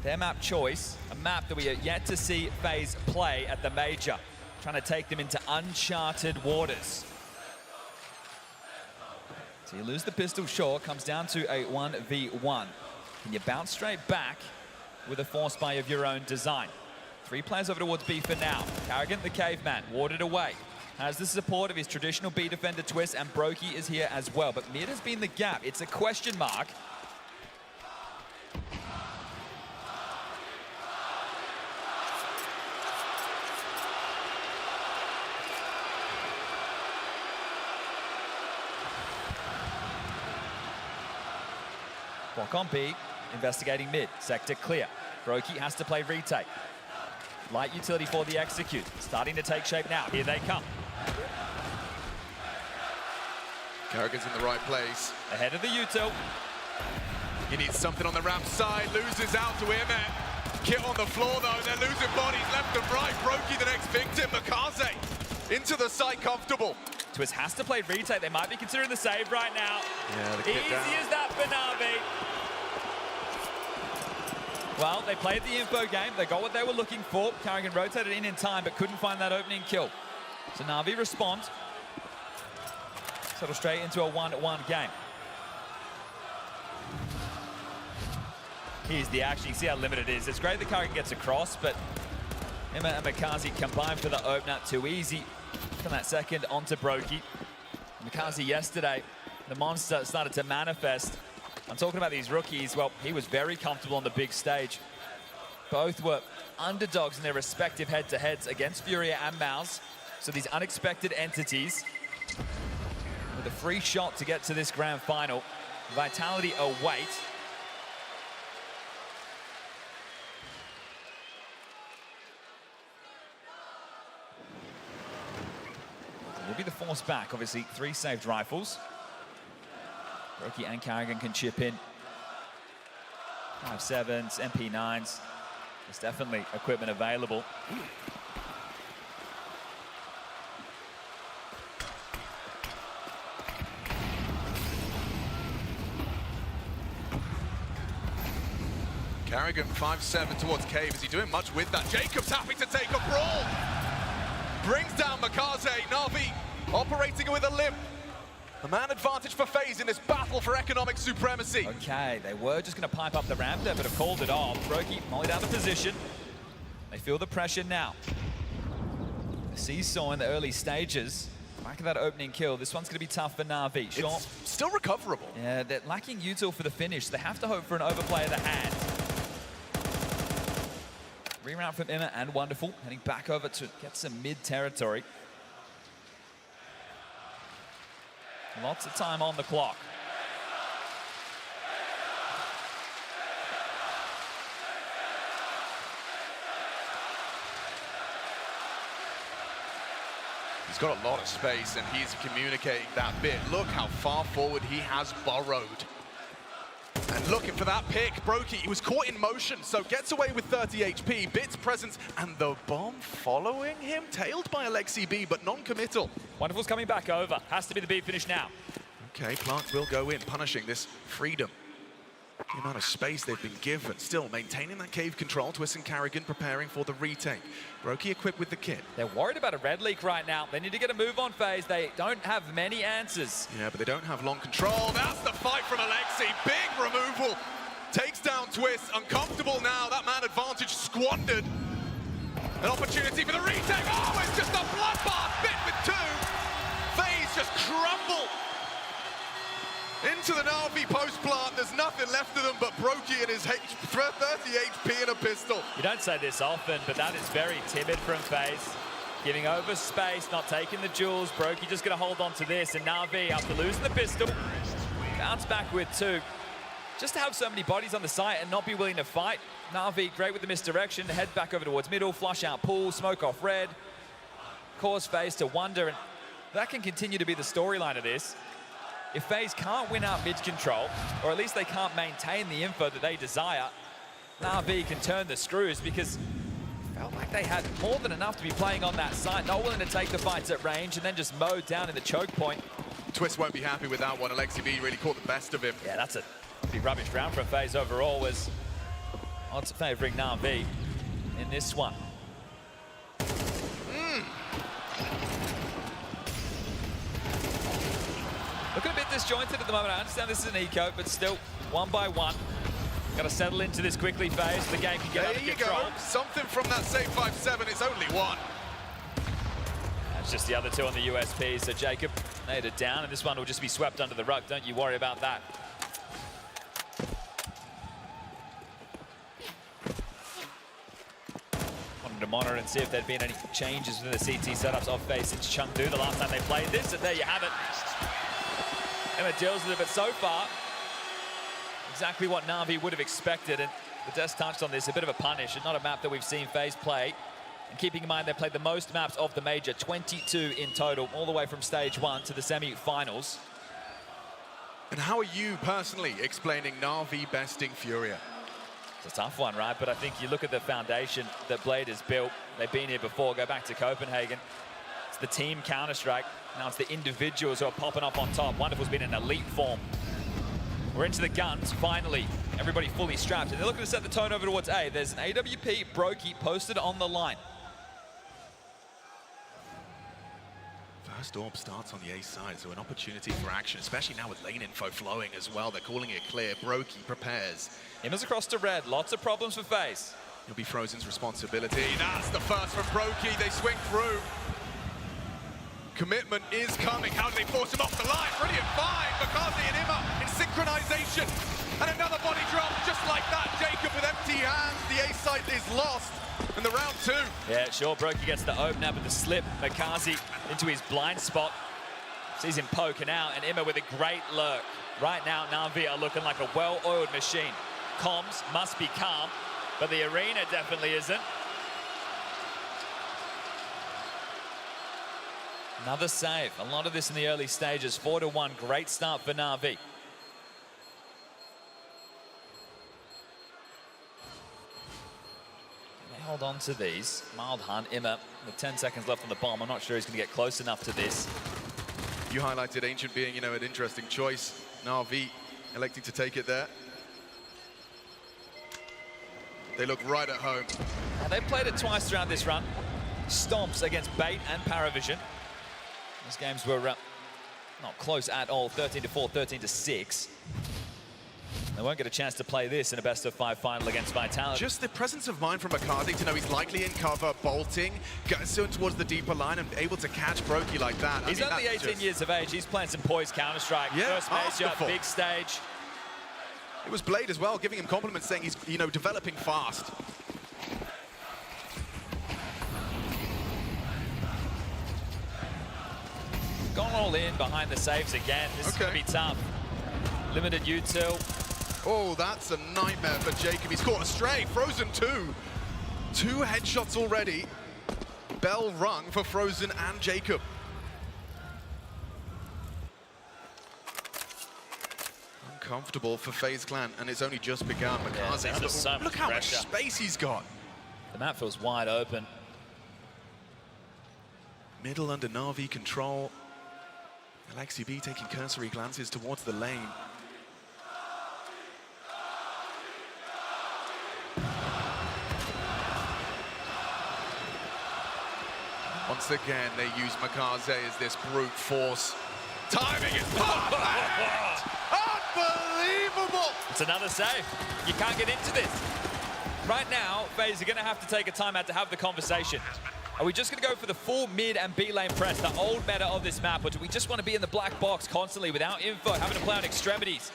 Their map choice, a map that we are yet to see FaZe play at the Major. Trying to take them into uncharted waters. So you lose the pistol short, comes down to a 1v1. Can you bounce straight back with a Force buy of your own design? 3 players over towards B for now. Carrigan, the caveman, warded away. Has the support of his traditional B defender Twist, and Brokey is here as well. But mid has been the gap. It's a question mark. Walk on B, investigating mid, sector clear. Brokey has to play retake. Light utility for the execute, starting to take shape now. Here they come. Carrigan's in the right place. Ahead of the util. He needs something on the ramp side, loses out to Imma. Kit on the floor though, they're losing bodies left and right. Brokey the next victim, Makaze into the site comfortable. Twist has to play retake. They might be considering the save right now. Yeah, the Easy kit down. as that for Na'Vi. Well, they played the info game. They got what they were looking for. Carrigan rotated in time, but couldn't find that opening kill. So Na'Vi respond. Settle straight into a 1-1 game. Here's the action. You see how limited it is. It's great that Carrigan gets across, but Imma and Makaze combined for the opener. Too easy. From that second onto Brokey. Makaze yesterday, the monster started to manifest. I'm talking about these rookies. Well, he was very comfortable on the big stage. Both were underdogs in their respective head-to-heads against Furia and Mouse. So these unexpected entities with a free shot to get to this grand final. Vitality await. Will be the Force back, obviously 3 saved rifles. Brokey and Carrigan can chip in. 5.7s, MP9s. There's definitely equipment available. Carrigan 5-7 towards Cave. Is he doing much with that? Jacob's happy to take a brawl. Brings down Makaze. Na'Vi operating with a limp. A man advantage for FaZe in this battle for economic supremacy. Okay, they were just going to pipe up the ramp there, but have called it off. Brokey mollied out of position. They feel the pressure now. The seesaw in the early stages. Back of that opening kill. This one's going to be tough for Na'Vi. Sure. It's still recoverable. Yeah, they're lacking util for the finish. They have to hope for an overplay of the hand. Reround from Imma and Wonderful, heading back over to get some mid-territory. Lots of time on the clock. He's got a lot of space and he's communicating that bit. Look how far forward he has burrowed. And looking for that pick, Brokey, he was caught in motion, so gets away with 30 HP, Bit's presence, and the bomb following him, tailed by Alexi B, but non-committal. Wonderful's coming back over, has to be the B finish now. Okay, Plants will go in, punishing this freedom. The amount of space they've been given, still maintaining that cave control. Twist and Carrigan preparing for the retake. Brokey equipped with the kit. They're worried about a red leak right now. They need to get a move on FaZe. They don't have many answers. Yeah, but they don't have long control. That's the fight from Alexi. Big removal. Takes down Twist. Uncomfortable now. That man advantage squandered. An opportunity for the retake. Oh, it's just a bloodbath. Bit with 2. FaZe just crumble. Into the Na'Vi post plant, there's nothing left of them but Brokey and his 30 HP and a pistol. You don't say this often, but that is very timid from FaZe. Giving over space, not taking the jewels. Brokey just going to hold on to this, and Na'Vi, after losing the pistol, bounce back with 2. Just to have so many bodies on the site and not be willing to fight. Na'Vi, great with the misdirection, head back over towards middle, flush out pool, smoke off red, cause FaZe to wonder, and that can continue to be the storyline of this. If FaZe can't win out mid-control, or at least they can't maintain the info that they desire, Na'Vi can turn the screws, because it felt like they had more than enough to be playing on that site, not willing to take the fights at range, and then just mow down in the choke point. Twist won't be happy with that one. Alexi B really caught the best of him. Yeah, that's a pretty rubbish round for FaZe overall, was odds favouring Na'Vi in this one. Looking a bit disjointed at the moment. I understand this is an eco, but still, 1 by 1. Got to settle into this quickly, FaZe. The game can get under control. There you go. Something from that save 5-7. It's only 1. That's just the other 2 on the USP. So Jacob laid it down, and this one will just be swept under the rug. Don't you worry about that. Wanted to monitor and see if there'd been any changes in the CT setups of FaZe since Chengdu the last time they played this, and there you have it. Emma deals with it, but so far, exactly what Na'Vi would have expected, and the Des touched on this, a bit of a punish, and not a map that we've seen FaZe play. And keeping in mind they played the most maps of the major, 22 in total, all the way from stage 1 to the semi-finals. And how are you personally explaining Na'Vi besting Furia? It's a tough one, right? But I think you look at the foundation that Blade has built. They've been here before. Go back to Copenhagen. It's the team Counter-Strike. Now it's the individuals who are popping up on top. Wonderful's been in elite form. We're into the guns, finally. Everybody fully strapped. And they're looking to set the tone over towards A. There's an AWP Brokey posted on the line. First orb starts on the A side, so an opportunity for action, especially now with lane info flowing as well. They're calling it clear. Brokey prepares. Immers across to red. Lots of problems for FaZe. It'll be Frozen's responsibility. That's the first from Brokey. They swing through. Commitment is coming. How do they force him off the line? Brilliant find. Makazi and Imma in synchronization. And another body drop just like that. Jacob with empty hands. The A site is lost. And the round 2. Yeah, sure. Brokey gets the opener, but the slip. Makazi into his blind spot. Sees him poking out, and Imma with a great lurk. Right now, Na'Vi are looking like a well-oiled machine. Comms must be calm, but the arena definitely isn't. Another save. A lot of this in the early stages. 4-1. Great start for Na'Vi. They hold on to these. Mild hunt. Imma with 10 seconds left on the bomb. I'm not sure he's going to get close enough to this. You highlighted Ancient being, you know, an interesting choice. Na'Vi electing to take it there. They look right at home. And they've played it twice throughout this run. Stomps against Bait and Paravision. Those games were not close at all. 13-4, 13-6. They won't get a chance to play this in a best-of-5 final against Vitality. Just the presence of mind from Makazi to know he's likely in cover, bolting, going towards the deeper line and able to catch Brokey like that. He's only 18 years of age. He's playing some poised Counter-Strike. Yeah, first major, big stage. It was Blade as well, giving him compliments, saying he's, you know, developing fast. Gone all in behind the saves again. This is going to be tough. Limited util. Oh, that's a nightmare for Jacob. He's caught a stray. Frozen 2. 2 headshots already. Bell rung for Frozen and Jacob. Uncomfortable for FaZe Clan, and it's only just begun. Makazi, so look how much pressure. space he's got. The map feels wide open. Middle under Na'Vi control. Alexi B taking cursory glances towards the lane. Once again, they use Makaze as this brute force. Timing is perfect! Unbelievable! It's another save. You can't get into this. Right now, FaZe are going to have to take a timeout to have the conversation. Are we just going to go for the full mid and B lane press, the old meta of this map, or do we just want to be in the black box constantly without info, having to play on extremities?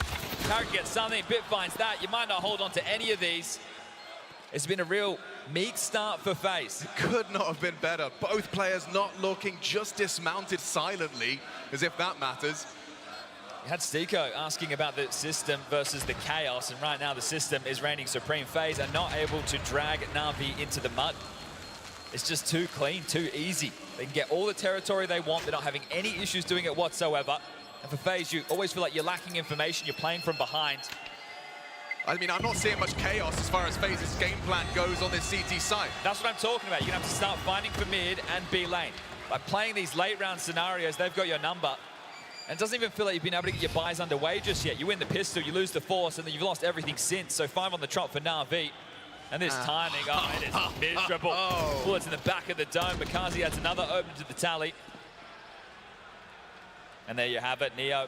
Carrick gets something, Bit finds that. You might not hold on to any of these. It's been a real Meek start for FaZe. Could not have been better. Both players not looking, just dismounted silently, as if that matters. You had Stiko asking about the system versus the chaos, and right now the system is reigning supreme. FaZe are not able to drag Na'Vi into the mud. It's just too clean, too easy. They can get all the territory they want. They're not having any issues doing it whatsoever. And for FaZe, you always feel like you're lacking information. You're playing from behind. I mean, I'm not seeing much chaos as far as FaZe's game plan goes on this CT side. That's what I'm talking about. You're going to have to start finding for mid and B lane. By playing these late round scenarios, they've got your number. And it doesn't even feel like you've been able to get your buys underway just yet. You win the pistol, you lose the force, and then you've lost everything since. So 5 on the trot for Na'Vi. And this timing, oh, it is miserable. Bullets in the back of the dome. Mikaze adds another opener to the tally. And there you have it, Neo.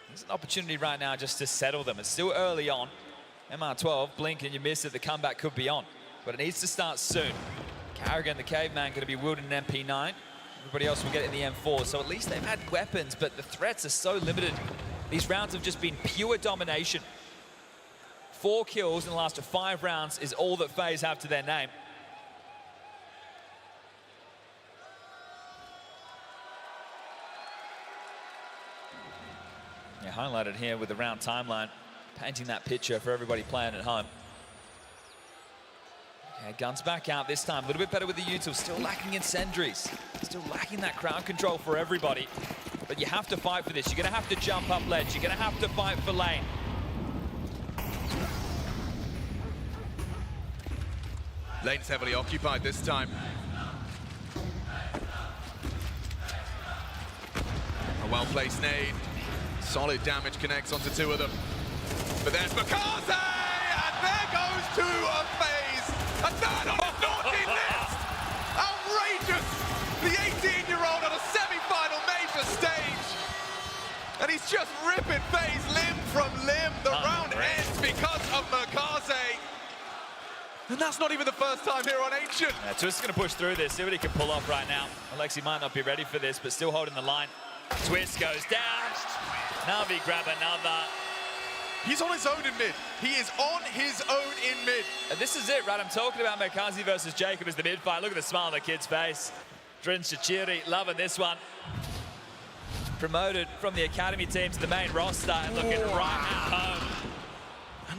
There's an opportunity right now just to settle them. It's still early on. MR12, blink and you miss it, the comeback could be on. But it needs to start soon. Karrigan, the caveman, going to be wielding an MP9. Everybody else will get in the M4, so at least they've had weapons, but the threats are so limited. These rounds have just been pure domination. 4 kills in the last 5 rounds is all that FaZe have to their name. Yeah, highlighted here with the round timeline, painting that picture for everybody playing at home. Yeah, guns back out this time, a little bit better with the util, still lacking in sentries, still lacking that crowd control for everybody. But you have to fight for this, you're gonna have to jump up ledge, you're gonna have to fight for lane. Lane's heavily occupied this time. A well-placed nade. Solid damage connects onto 2 of them. But there's Mikaze! And there goes 2 of FaZe! A third on a naughty list! Outrageous! The 18-year-old on a semi-final major stage! And he's just ripping FaZe limb from limb. The round ends because of Mikaze. And that's not even the first time here on Ancient. Yeah, Twist is going to push through this, see what he can pull off right now. Alexi might not be ready for this, but still holding the line. Twist goes down. Na'Vi grab another. He's on his own in mid. He is on his own in mid. And this is it, right? I'm talking about Mikaze versus Jacob as the mid fight. Look at the smile on the kid's face. Drin Shachiri loving this one. Promoted from the academy team to the main roster and looking right at home.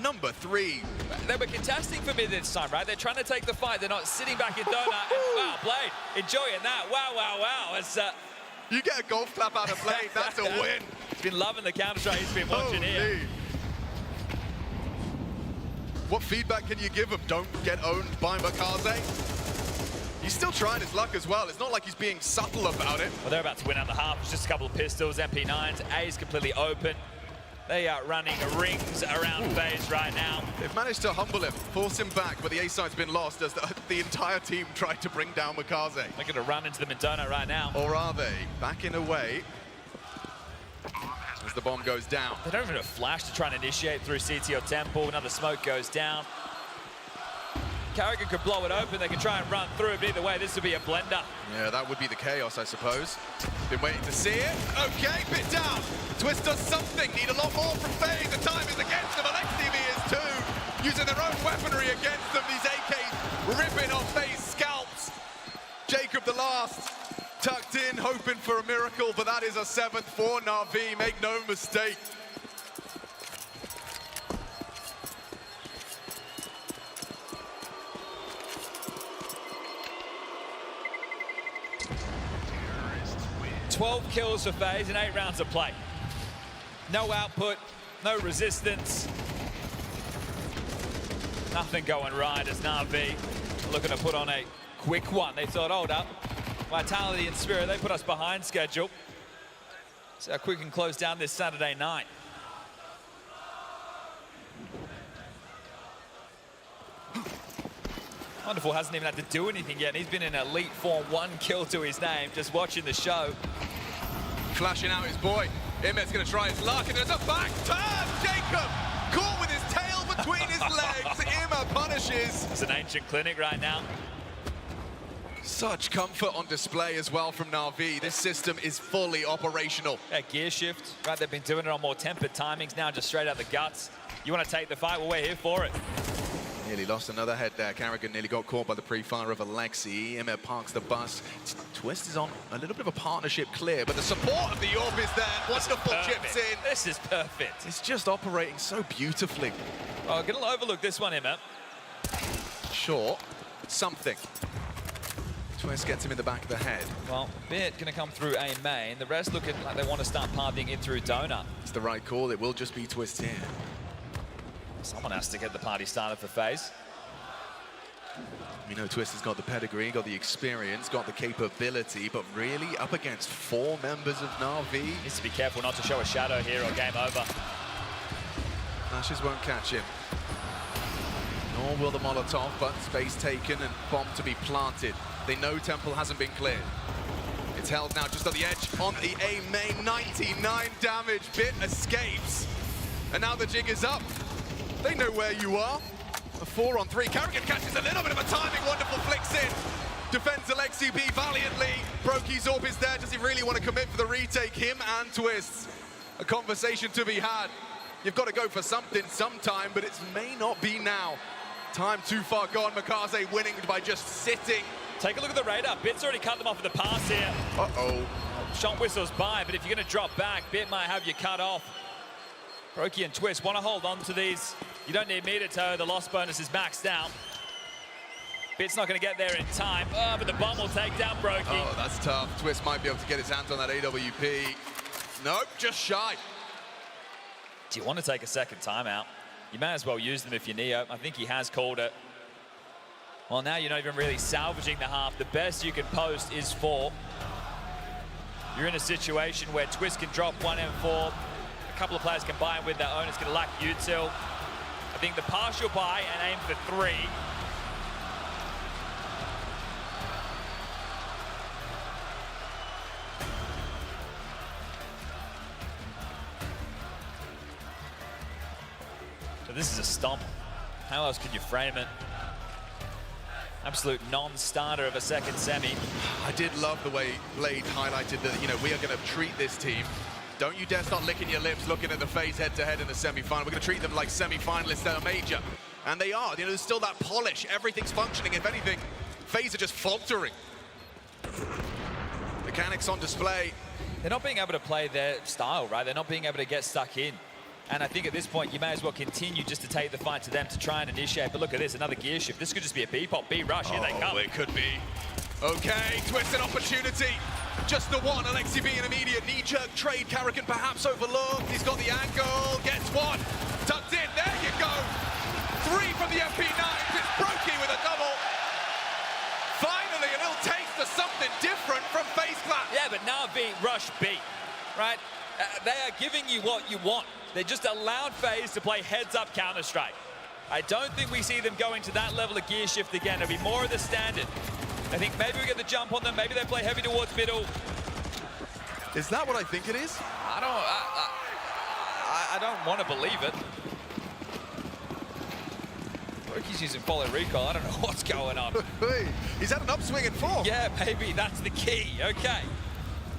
Number 3. They were contesting for mid this time, right? They're trying to take the fight. They're not sitting back in donut. And, wow, Blade enjoying that. Wow, wow, wow. It's, you get a golf clap out of Blade, that's a win. He's been loving the Counter-Strike he's been watching here. What feedback can you give him? Don't get owned by Mikaze. He's still trying his luck as well. It's not like he's being subtle about it. Well, they're about to win out the half. It's just a couple of pistols, MP9s. A's completely open. They are running rings around FaZe right now. They've managed to humble him, force him back, but the A side's been lost as the entire team tried to bring down Mikaze. They're going to run into the Donut right now. Or are they? Backing away as the bomb goes down. They don't even have a flash to try and initiate through CT or Temple. Another smoke goes down. Karrigan could blow it open. They can try and run through it, but either way, this would be a blender. Yeah, that would be the chaos, I suppose. Been waiting to see it. Okay, bit down. Twist does something. Need a lot more from FaZe. The time is against them. AlexTV is too. Using their own weaponry against them. These AKs ripping off FaZe scalps. Jacob the last. Tucked in, hoping for a miracle, but that is a 7th for Na'Vi. Make no mistake. "12 kills for FaZe in 8 rounds of play. No output, no resistance. Nothing going right as Na'Vi looking to put on a quick one. They thought, hold up, Vitality and Spirit, they put us behind schedule. See how quick we can close down this Saturday night. Wonderful hasn't even had to do anything yet. He's been in elite form, 1 kill to his name, just watching the show. Flashing out his boy. Imet's going to try his luck, and there's a back turn. Jacob caught with his tail between his legs. Imet punishes. It's an Ancient clinic right now. Such comfort on display as well from Na'Vi. This system is fully operational. Yeah, gear shift, right? They've been doing it on more tempered timings, now just straight out the guts. You want to take the fight? Well, we're here for it. Nearly lost another head there. Carrigan nearly got caught by the pre-fire of Alexi. Imet parks the bus. Twist is on a little bit of a partnership clear, but the support of the Orb is there. Wonderful chips in. This is perfect. It's just operating so beautifully. Oh, gonna overlook this one, Imet. Short. Something. Twist gets him in the back of the head. Well, Bit gonna come through A main. The rest looking like they want to start pathing in through Donut. It's the right call. It will just be Twist here. Someone has to get the party started for FaZe. We know Twist has got the pedigree, got the experience, got the capability, but really up against 4 members of Na'Vi. Needs to be careful not to show a shadow here or game over. Ashes won't catch him. Nor will the Molotov, but space taken and bomb to be planted. They know Temple hasn't been cleared. It's held now just on the edge on the A main. 99 damage. Bit escapes. And now the jig is up. They know where you are. A 4-on-3. Carrigan catches a little bit of a timing. Wonderful flicks in. Defends Alexi B valiantly. Brokey's Orb is there. Does he really want to commit for the retake? Him and Twist. A conversation to be had. You've got to go for something sometime, but it may not be now. Time too far gone. Makaze winning by just sitting. Take a look at the radar. Bit's already cut them off with the pass here. Uh-oh. Shot whistles by, but if you're going to drop back, Bit might have you cut off. Brokey and Twist want to hold on to these. You don't need meter toe. The loss bonus is maxed out. Bit's not going to get there in time. Oh, but the bomb will take down Brokey. Oh, that's tough. Twist might be able to get his hands on that AWP. Nope, just shy. Do you want to take a second timeout? You may as well use them if you're Neo. I think he has called it. Well, now you're not even really salvaging the half. The best you can post is 4. You're in a situation where Twist can drop 1 M4. A couple of players combined with their own. It's going to lack util. I think the partial buy and aim for 3. So this is a stomp. How else could you frame it? Absolute non-starter of a second semi. I did love the way Blade highlighted that, you know, we are going to treat this team. Don't you dare start licking your lips looking at the FaZe head-to-head in the semi-final. We're going to treat them like semi-finalists at a major. And they are. You know, there's still that polish. Everything's functioning. If anything, FaZe are just faltering. Mechanics on display. They're not being able to play their style, right? They're not being able to get stuck in. And I think at this point, you may as well continue just to take the fight to them to try and initiate. But look at this, another gear shift. This could just be a B-pop, B-rush. Here they come. It could be. Okay, Twisted opportunity. Just the one. Alexi B, an immediate knee-jerk trade. Carrigan perhaps overlooked. He's got the angle. Gets one. Tucked in. There you go. 3 from the MP9. It's Brokey with a double. Finally, a little taste of something different from FaZe Clan. Yeah, but now B, rush B, right? They are giving you what you want. They just allowed FaZe to play heads-up Counter-Strike. I don't think we see them going to that level of gear shift again. It'll be more of the standard. I think maybe we get the jump on them. Maybe they play heavy towards middle. Is that what I think it is? I don't want to believe it. Brokey's using follow recoil. I don't know what's going on. He's had an upswing in form. Yeah, maybe that's the key. Okay.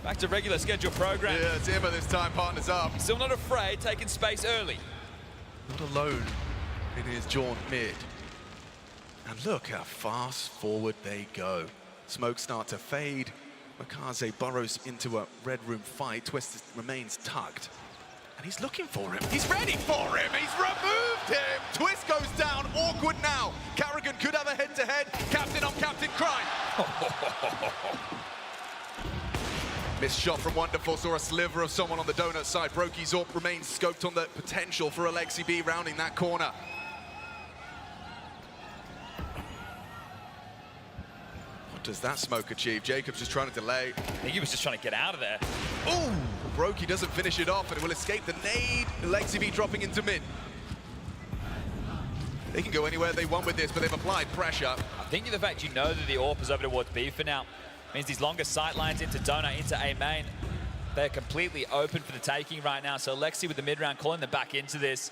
Back to regular schedule program. Yeah, it's Emma this time, partners up. Still not afraid, taking space early. Not alone in his jaunt mid. And look how fast forward they go. Smoke start to fade. Makaze burrows into a red room fight. Twist remains tucked. And he's looking for him. He's ready for him. He's removed him. Twist goes down. Awkward now. Carrigan could have a head-to-head. Captain on captain crime. Missed shot from Wonderful, saw a sliver of someone on the donut side. Brokey's Orb remains scoped on the potential for Alexi B rounding that corner. What does that smoke achieve? Jacobs just trying to delay. I think he was just trying to get out of there. Ooh! Brokey doesn't finish it off, and it will escape the nade. Alexi B dropping into mid. They can go anywhere they want with this, but they've applied pressure. I think the fact you know that the AWP is over towards B for now means these longer sight lines into Donut, into A main, they're completely open for the taking right now. So Alexi with the mid-round calling them back into this.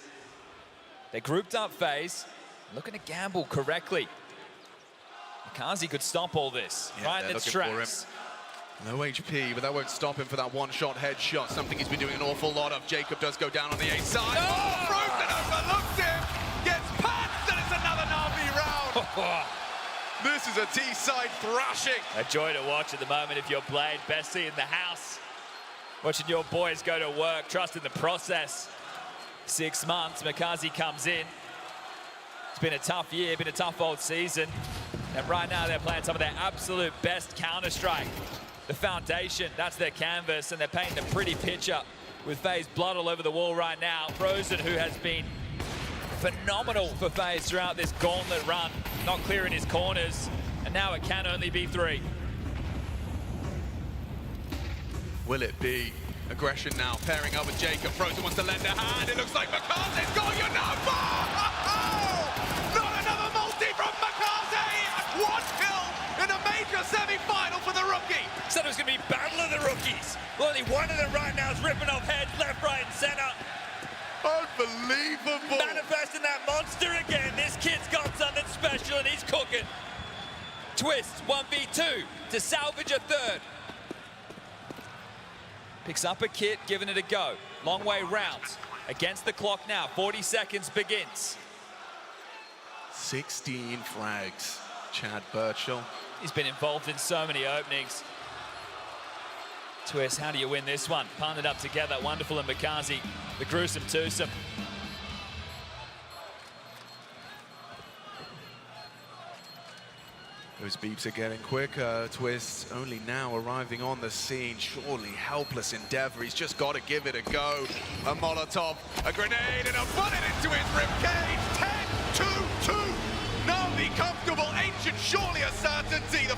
They grouped up FaZe, looking to gamble correctly. Makaze could stop all this, right in its tracks. No HP, but that won't stop him for that one-shot headshot, something he's been doing an awful lot of. Jacob does go down on the A side. Oh, Frozen overlooked him! Gets patched, and it's another Na'Vi This is a T-side thrashing. A joy to watch at the moment if you're Blade. Bessie in the house. Watching your boys go to work, trusting the process. 6 months, Mikaze comes in. It's been a tough year, been a tough old season. And right now they're playing some of their absolute best Counter-Strike. The foundation, that's their canvas, and they're painting a pretty picture with FaZe blood all over the wall right now. Frozen, who has been phenomenal for FaZe throughout this gauntlet run, not clearing his corners, and now it can only be 3. Will it be aggression now, pairing up with Jacob? Frozen wants to lend a hand. It looks like Mikaze's got you number! Not another multi from Mikaze! 1 kill in a major semi-final for the rookie. Said it was going to be battle of the rookies. Well, only one of them right now is ripping off heads left, right, and center. Unbelievable. Manifesting that monster again. This kid's got something special and he's cooking. Twist, 1v2 to salvage a 3rd. Picks up a kit, giving it a go. Long way round. Against the clock now, 40 seconds begins. 16 flags, Chad Birchall. He's been involved in so many openings. Twist, how do you win this one? Partnered up together, Wonderful and Mikaze, the gruesome twosome. Those beeps are getting quicker. Twist only now arriving on the scene. Surely helpless Endeavor. He's just got to give it a go. A Molotov, a grenade, and a bullet into his ribcage. 10-2-2. Now be comfortable. Ancient, surely a certainty. The